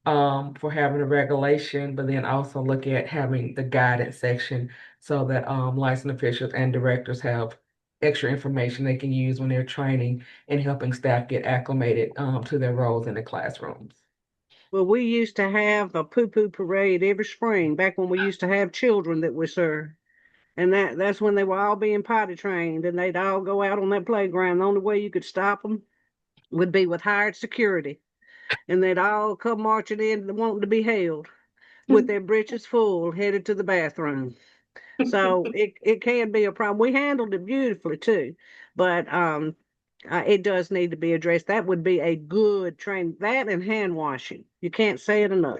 for having a regulation, but then also look at having the guidance section so that licensed officials and directors have extra information they can use when they're training and helping staff get acclimated to their roles in the classrooms. Well, we used to have a poo-poo parade every spring, back when we used to have children that we served. And that's when they were all being potty trained, and they'd all go out on that playground. The only way you could stop them would be with hired security. And they'd all come marching in wanting to be held with their breeches full, headed to the bathroom. So it can be a problem. We handled it beautifully too, but it does need to be addressed. That would be a good train. That and hand washing. You can't say it enough.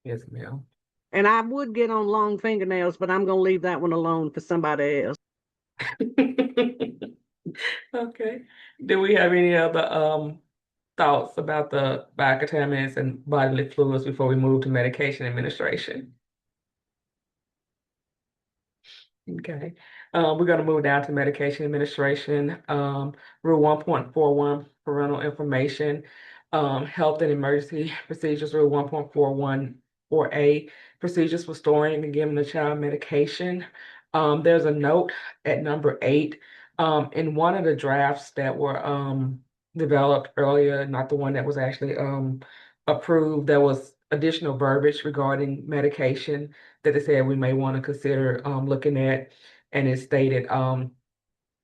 Yes, ma'am. And I would get on long fingernails, but I'm gonna leave that one alone for somebody else. Okay. Do we have any other thoughts about the biocontaminants and bodily fluids before we move to medication administration? Okay. We're going to move down to medication administration. Rule 1.41, parental information. Health and emergency procedures, Rule 1.41 4A, procedures for storing and giving the child medication. There's a note at number 8. In one of the drafts that were developed earlier, not the one that was actually approved, there was additional verbiage regarding medication that they said we may want to consider looking at. And it stated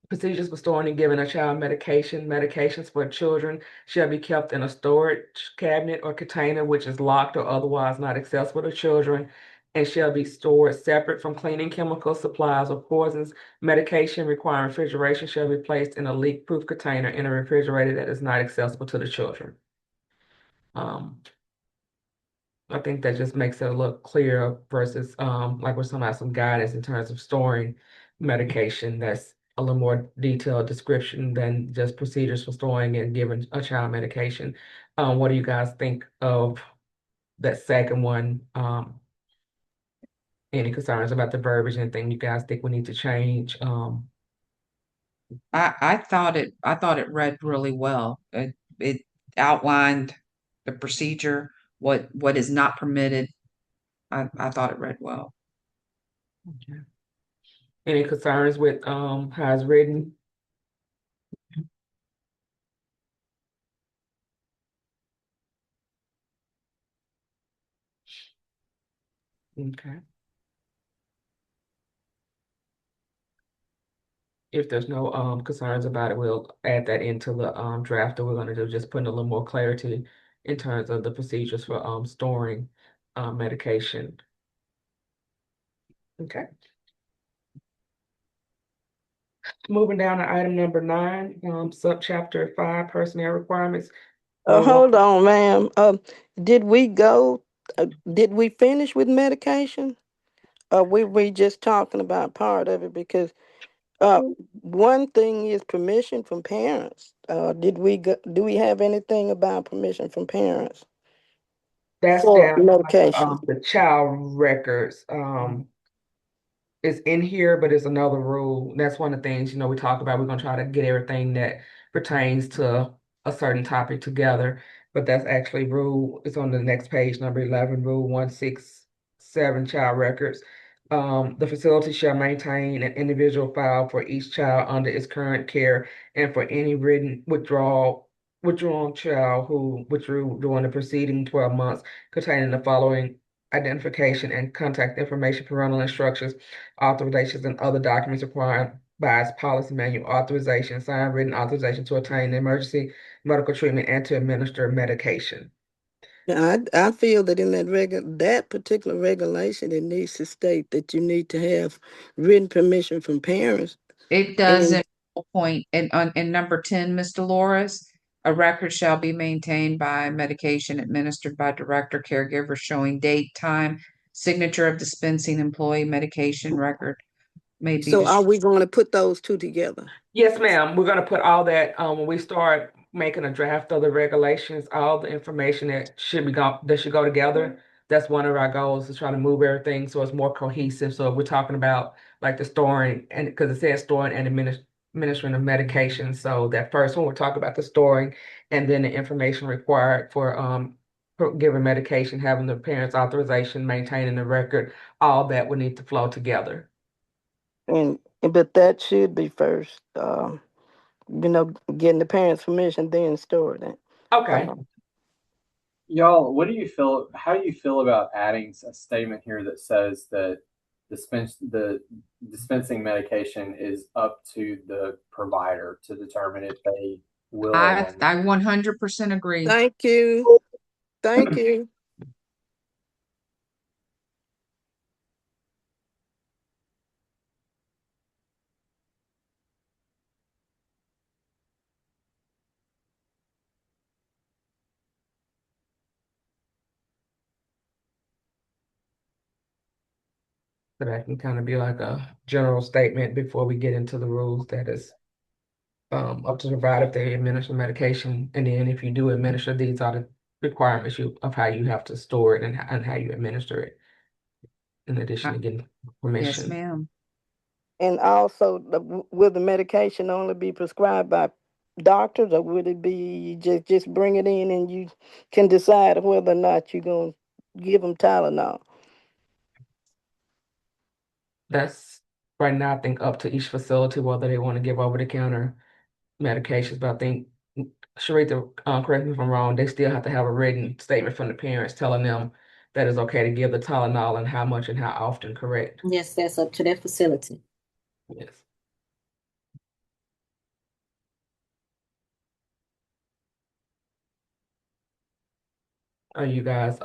procedures for storing and giving a child medication. Medications for children shall be kept in a storage cabinet or container which is locked or otherwise not accessible to children and shall be stored separate from cleaning chemicals, supplies, or poisons. Medication requiring refrigeration shall be placed in a leak-proof container in a refrigerator that is not accessible to the children. I think that just makes it a little clearer versus like we're talking about some guidance in terms of storing medication that's a little more detailed description than just procedures for storing and giving a child medication. What do you guys think of that second one? Any concerns about the verbiage? Anything you guys think we need to change? I thought it read really well. It outlined the procedure, what is not permitted. I thought it read well. Okay. Any concerns with how it's written? Okay. If there's no concerns about it, we'll add that into the draft that we're gonna do, just putting a little more clarity in terms of the procedures for storing medication. Okay. Moving down to item number 9, subchapter 5, personnel requirements. Hold on, ma'am. Did we go, did we finish with medication? Or we just talking about part of it? Because one thing is permission from parents. Do we have anything about permission from parents That's for down medication? the child records. It's in here, but it's another rule. That's one of the things, we talk about. We're gonna try to get everything that pertains to a certain topic together. But that's actually it's on the next page, number 11, rule 167, child records. The facility shall maintain an individual file for each child under its current care and for any written withdrawn child who withdrew during the preceding 12 months containing the following identification and contact information, parental instructions, authorizations, and other documents required by its policy manual, authorization, signed written authorization to obtain emergency medical treatment and to administer medication. Yeah, I feel that in that particular regulation, it needs to state that you need to have written permission from parents. It does And in point in number 10, Ms. Dolores, a record shall be maintained by medication administered by director caregiver showing date, time, signature of dispensing employee medication record may be so are destroyed. we going to put those two together? Yes, ma'am. We're going to put all that when we start making a draft of the regulations, all the information that should go together. That's one of our goals, to try to move everything so it's more cohesive. So if we're talking about like the storing, and because it says storing and administering of medication. So that first one, we're talking about the storing and then the information required for giving medication, having the parents' authorization, maintaining the record, all that would need to flow together. But that should be first. Getting the parents' permission, then storing it. Okay. Y'all, how do you feel about adding a statement here that says that the dispensing medication is up to the provider to determine if they will or I will not? 100% agree. Thank you. Thank you. So that can kind of be like a general statement before we get into the rules that is up to the provider if they administer medication. And then if you do administer, these are the requirements of how you have to store it and how you administer it, in addition Uh, to getting Yes, permission. ma'am. And also, will the medication only be prescribed by doctors, or would it be just bring it in and you can decide whether or not you're gonna give them Tylenol? That's right now, I think, up to each facility whether they want to give over-the-counter medications. But I think, Sharita, correct me if I'm wrong, they still have to have a written statement from the parents telling them that it's okay to give the Tylenol and how much and how often, correct? Yes, that's up to that facility. Yes. Are you guys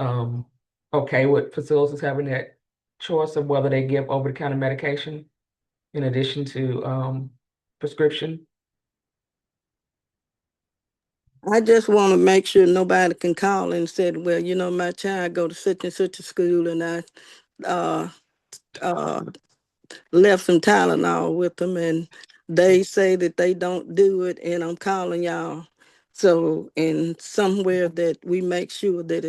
okay with facilities having that choice of whether they give over-the-counter medication in addition to prescription? I just want to make sure nobody can call and said, well, my child go to such and such a school, and I uh, uh, left some Tylenol with them, and they say that they don't do it, and I'm calling y'all. So, and somewhere that we make sure that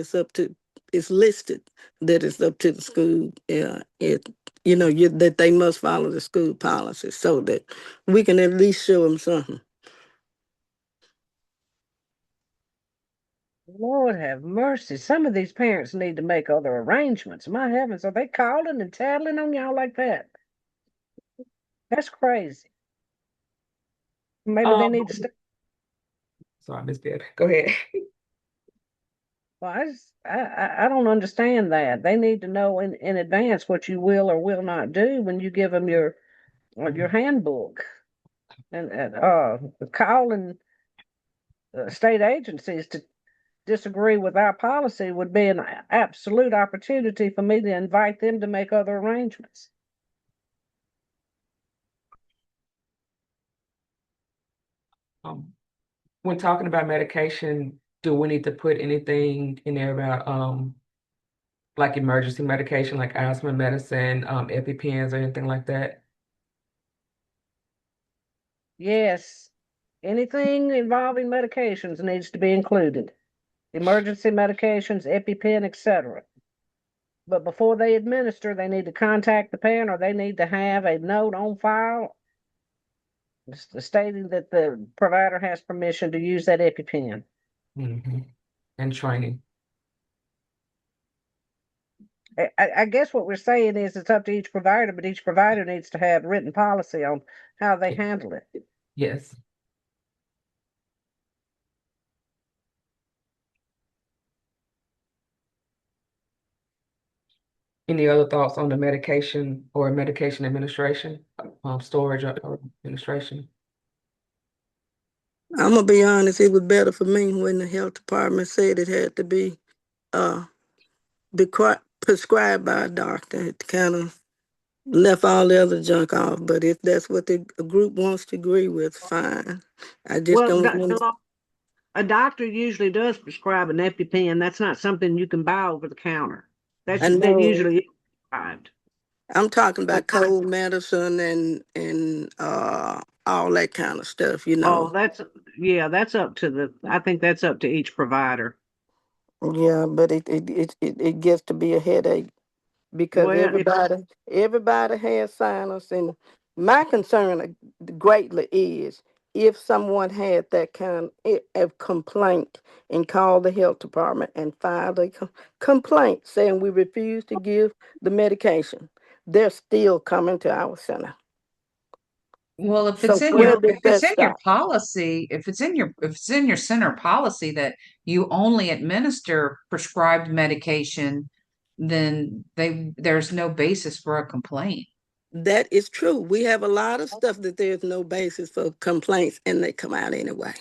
it's listed that it's up to the school. Yeah, that they must follow the school policy so that we can at least show them something. Lord have mercy. Some of these parents need to make other arrangements. My heavens, are they calling and tattling on y'all like that? That's crazy. Maybe they Um, need to stay. sorry, Miss Deb. Go ahead. Well, I don't understand that. They need to know in advance what you will or will not do when you give them your handbook. And calling state agencies to disagree with our policy would be an absolute opportunity for me to invite them to make other arrangements. When talking about medication, do we need to put anything in there about like emergency medication, like asthma medicine, EpiPens, or anything like that? Yes, anything involving medications needs to be included. Emergency medications, EpiPen, etc. But before they administer, they need to contact the parent, or they need to have a note on file stating that the provider has permission to use that EpiPen. Mm-hmm. And training. I guess what we're saying is it's up to each provider, but each provider needs to have written policy on how they handle it. Yes. Any other thoughts on the medication or medication administration, storage or administration? I'm gonna be honest, it was better for me when the health department said it had to be uh prescribed by a doctor. It kind of left all the other junk off. But if that's what the group wants to agree with, fine. I just Well, don't want. a doctor usually does prescribe an EpiPen. That's not something you can buy over the counter. I That know. usually is prescribed. I'm talking about cold medicine and all that kind of stuff. Oh, that's up to I think that's up to each provider. Yeah, but it gets to be a headache because Well, everybody has sinus, and my concern greatly is if someone had that kind of complaint and called the health department and filed a complaint saying we refuse to give the medication, they're still coming to our center. Well, if So it's in where your does if it's that in your stop? policy, if it's in your center policy that you only administer prescribed medication, then there's no basis for a complaint. That is true. We have a lot of stuff that there's no basis for complaints, and they come out anyway.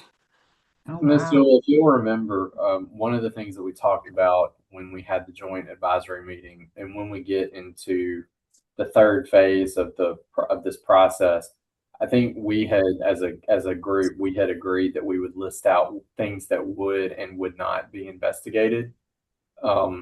Oh Ms. wow. Jewell, if you'll remember, one of the things that we talked about when we had the joint advisory meeting, and when we get into the third phase of this process, I think we had, as a group, we had agreed that we would list out things that would and would not be investigated,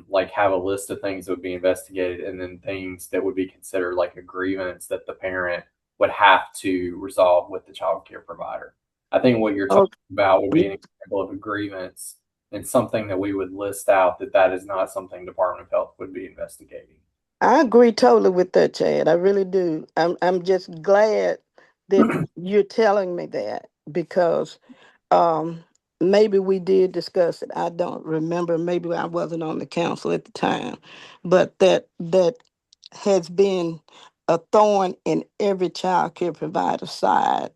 like have a list of things that would be investigated, and then things that would be considered like a grievance that the parent would have to resolve with the child care provider. I think what you're Oh, talking about would be an example of a grievance and something that we would list out that is not something Department of Health would be investigating. I agree totally with that, Chad. I really do. I'm just glad that you're telling me that because um maybe we did discuss it. I don't remember. Maybe I wasn't on the council at the time, but that has been a thorn in every child care provider side,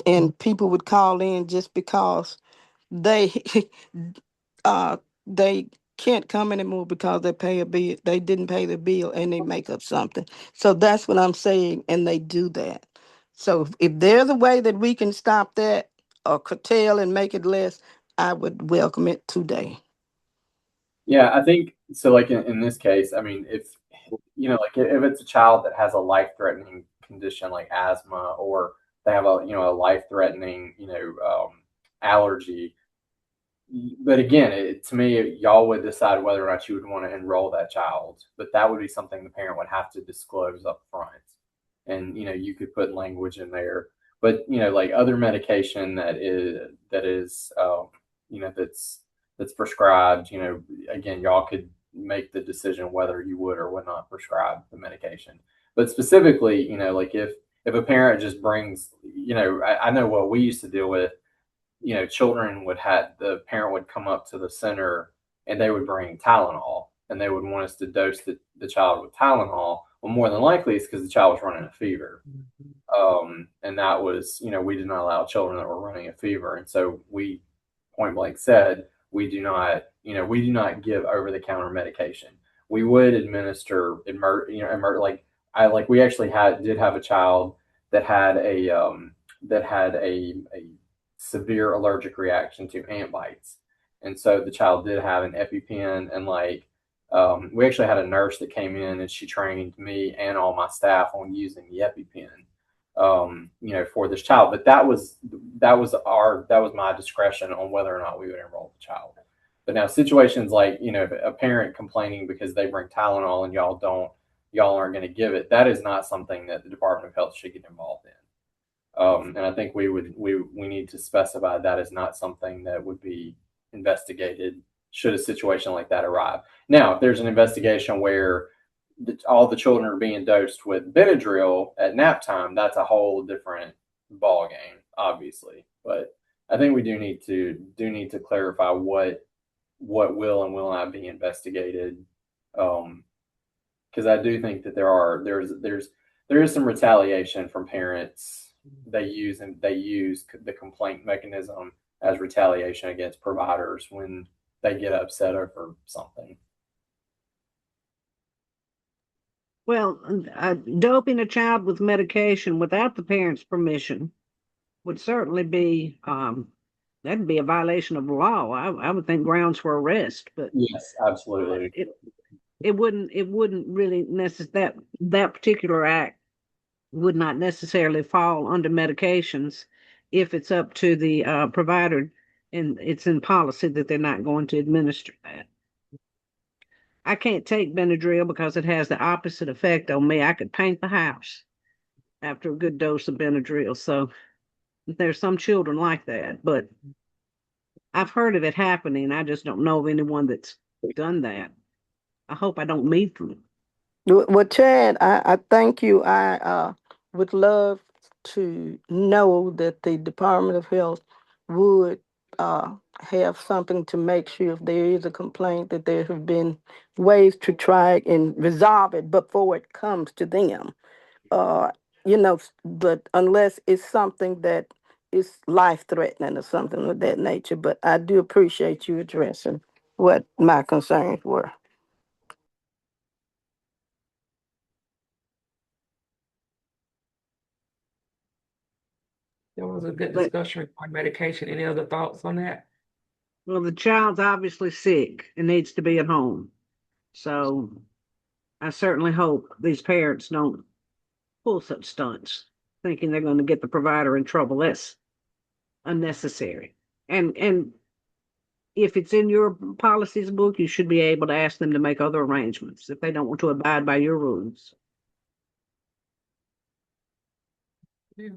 and people would call in just because they uh they can't come anymore because they pay a bill, they didn't pay the bill, and they make up something. So that's what I'm saying, and they do that. So if there's a way that we can stop that or curtail and make it less, I would welcome it today. Yeah, I think so. Like in this case, I mean, if like if it's a child that has a life-threatening condition like asthma, or they have a life-threatening, allergy. But again, to me, y'all would decide whether or not you would want to enroll that child. But that would be something the parent would have to disclose up front. And you could put language in there. But like other medication that's prescribed. Again, y'all could make the decision whether you would or would not prescribe the medication. But specifically, like if a parent just brings, I know what we used to deal with. Children would have the parent would come up to the center and they would bring Tylenol and they would want us to dose the child with Tylenol. Well, more than likely it's because the child was running a fever. And that was, we did not allow children that were running a fever. And so we point blank said, we do not give over the counter medication. We would administer, we actually did have a child that had a severe allergic reaction to ant bites. And so the child did have an EpiPen, and we actually had a nurse that came in and she trained me and all my staff on using the EpiPen, for this child. But that was my discretion on whether or not we would enroll the child. But now situations like, a parent complaining because they bring Tylenol and y'all aren't going to give it, that is not something that the Department of Health should get involved in. And I think we need to specify that is not something that would be investigated should a situation like that arrive. Now, if there's an investigation where all the children are being dosed with Benadryl at nap time, that's a whole different ball game, obviously. But I think we do need to clarify what will and will not be investigated, because I do think that there is some retaliation from parents. They use the complaint mechanism as retaliation against providers when they get upset over something. Well, doping a child with medication without the parent's permission would certainly be that'd be a violation of the law. I would think grounds for arrest, but Yes, absolutely. it wouldn't really that particular act would not necessarily fall under medications if it's up to the provider and it's in policy that they're not going to administer that. I can't take Benadryl because it has the opposite effect on me. I could paint the house after a good dose of Benadryl. So there's some children like that, but I've heard of it happening. I just don't know of anyone that's done that. I hope I don't meet them. Well, Chad, I thank you. I would love to know that the Department of Health would have something to make sure if there is a complaint that there have been ways to try and resolve it before it comes to them. Uh, but unless it's something that is life threatening or something of that nature. But I do appreciate you addressing what my concerns were. That was a good But discussion on medication. Any other thoughts on that? well, the child's obviously sick and needs to be at home. So I certainly hope these parents don't pull such stunts, thinking they're going to get the provider in trouble. That's unnecessary. And if it's in your policies book, you should be able to ask them to make other arrangements if they don't want to abide by your rules. Yeah.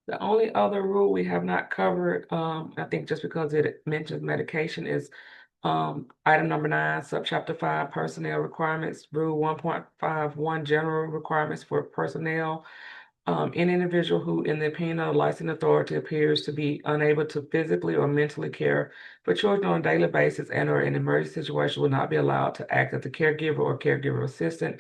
The only other rule we have not covered, I think just because it mentions medication, is item number 9, subchapter 5, personnel requirements, rule 1.51, general requirements for personnel. Any individual who, in the opinion of the licensing authority, appears to be unable to physically or mentally care for children on a daily basis and or in an emergency situation will not be allowed to act as a caregiver or caregiver assistant.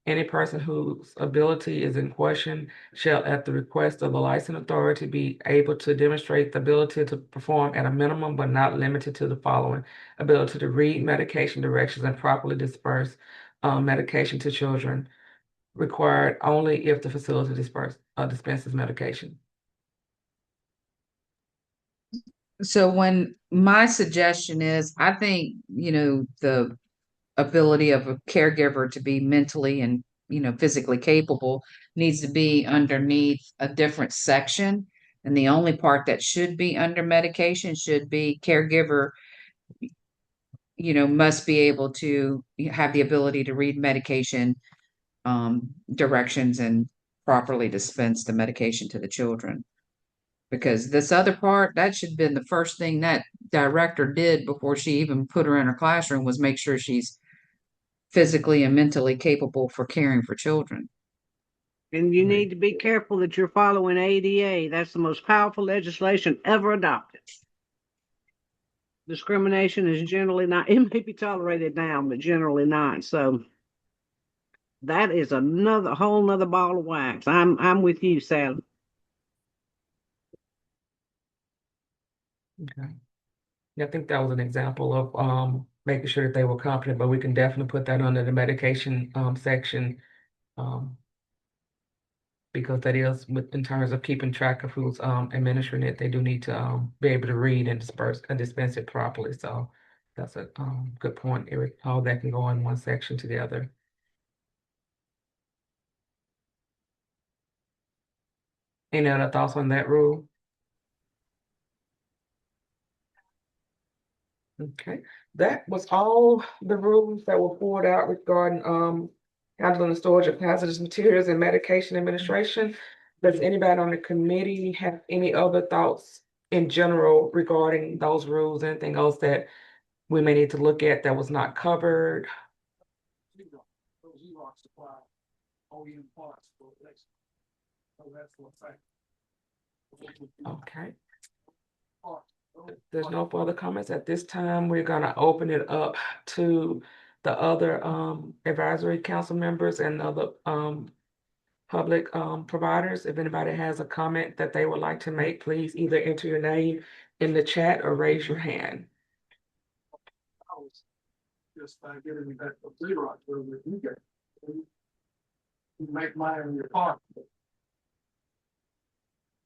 Any person whose ability is in question shall, at the request of the licensing authority, be able to demonstrate the ability to perform at a minimum but not limited to the following: ability to read medication directions and properly disperse medication to children, required only if the facility dispenses medication. So when my suggestion is, I think, the ability of a caregiver to be mentally and, physically capable needs to be underneath a different section. And the only part that should be under medication should be caregiver, must be able to have the ability to read medication directions and properly dispense the medication to the children. Because this other part, that should have been the first thing that director did before she even put her in her classroom, was make sure she's physically and mentally capable for caring for children. And you need to be careful that you're following ADA. That's the most powerful legislation ever adopted. Discrimination is generally not, it may be tolerated now, but generally not. So that is another whole nother ball of wax. I'm with you, Sally. Okay. I think that was an example of making sure that they were competent, but we can definitely put that under the medication section, because that is in terms of keeping track of who's administering it. They do need to be able to read and dispense it properly. So that's a good point, Eric. All that can go in one section together. Any other thoughts on that rule? Okay, that was all the rules that were poured out regarding handling the storage of hazardous materials and medication administration. Does anybody on the committee have any other thoughts in general regarding those rules? Anything else that we may need to look at that was not covered? Okay. If there's no further comments at this time, we're gonna open it up to the other advisory council members and other public providers. If anybody has a comment that they would like to make, please either enter your name in the chat or raise your hand. Just giving me that Xerox where you get. You make mine in your pocket.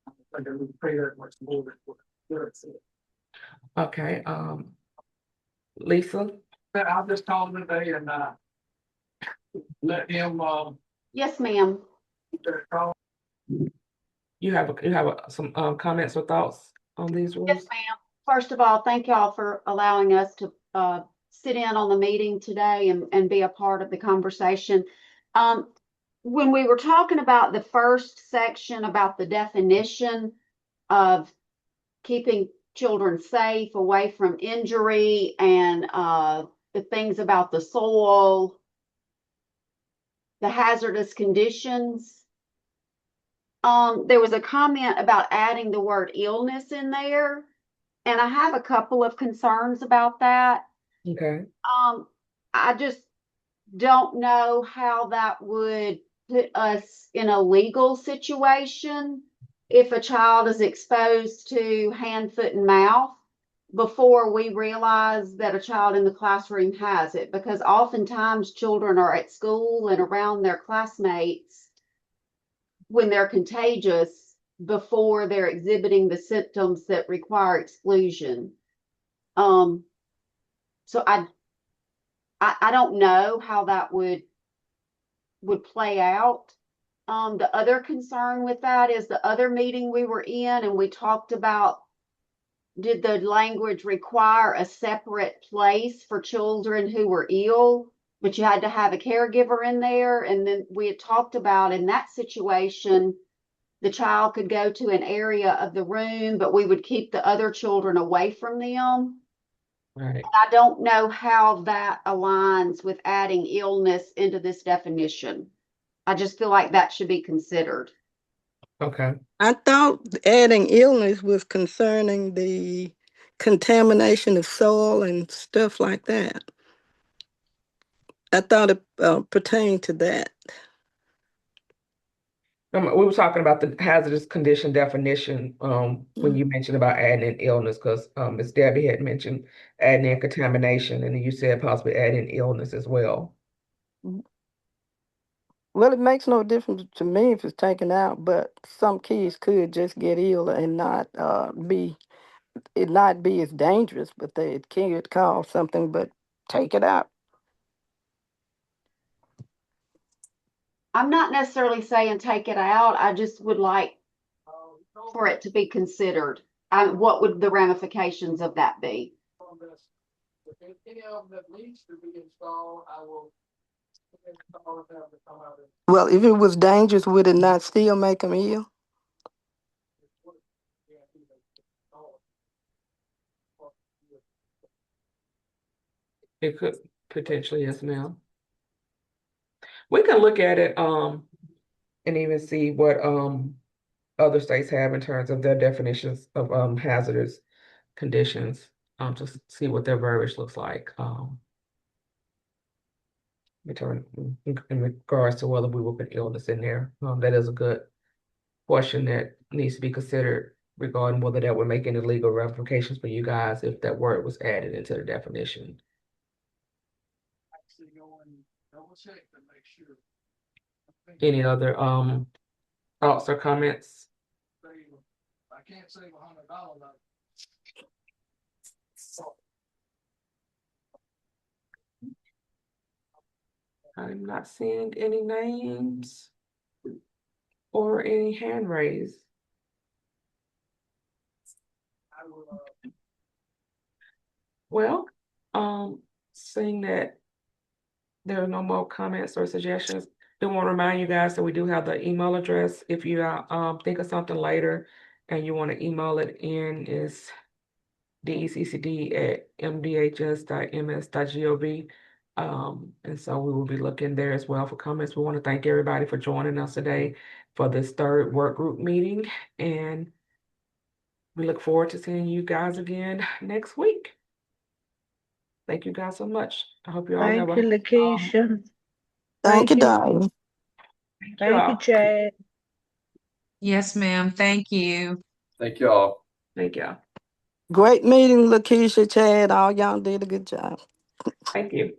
I think I would pay that much more than what Okay, Lisa? I'll just call him today and let him Yes, ma'am. call. You have some comments or thoughts on these rules? Yes, ma'am. First of all, thank y'all for allowing us to sit in on the meeting today and be a part of the conversation. When we were talking about the first section about the definition of keeping children safe, away from injury, and the things about the soil, the hazardous conditions, there was a comment about adding the word illness in there, and I have a couple of concerns about that. Okay. I just don't know how that would put us in a legal situation if a child is exposed to hand, foot, and mouth before we realize that a child in the classroom has it, because oftentimes children are at school and around their classmates when they're contagious before they're exhibiting the symptoms that require exclusion. So I don't know how that would play out. The other concern with that is the other meeting we were in, and we talked about, did the language require a separate place for children who were ill, but you had to have a caregiver in there? And then we had talked about, in that situation, the child could go to an area of the room, but we would keep the other children away from them. Right. I don't know how that aligns with adding illness into this definition. I just feel like that should be considered. Okay. I thought adding illness was concerning the contamination of soil and stuff like that. I thought it pertained to that. We were talking about the hazardous condition definition when you mentioned about adding in illness, because Ms. Debbie had mentioned adding in contamination, and then you said possibly adding illness as well. Well, it makes no difference to me if it's taken out, but some kids could just get ill and not be as dangerous, but they could cause something, but take it out. I'm not necessarily saying take it out. I just would like for it to be considered. What would the ramifications of that be? If any of them that needs to be installed, I will install them to come out. Well, if it was dangerous, would it not still make them ill? It could potentially, yes, ma'am. We can look at it and even see what other states have in terms of their definitions of hazardous conditions, to see what their verbiage looks like. In regards to whether we will put illness in there. That is a good question that needs to be considered regarding whether that would make any legal ramifications for you guys if that word was added into the definition. Actually go and double check to make sure. Any other thoughts or comments? I can't save $100. I'm not seeing any names or any hand raised. I will, Well, seeing that there are no more comments or suggestions, do want to remind you guys that we do have the email address. If you think of something later and you want to email it in, is deccd@mdhs.ms.gov. And so we will be looking there as well for comments. We want to thank everybody for joining us today for this third work group meeting, and we look forward to seeing you guys again next week. Thank you guys so much. I hope you all have Thank you, Lakeisha. Thank you, darling. Thank you, Chad. Yes, ma'am. Thank you. Thank you all. Thank y'all. Great meeting, Lakeisha, Chad. All y'all did a good job. Thank you.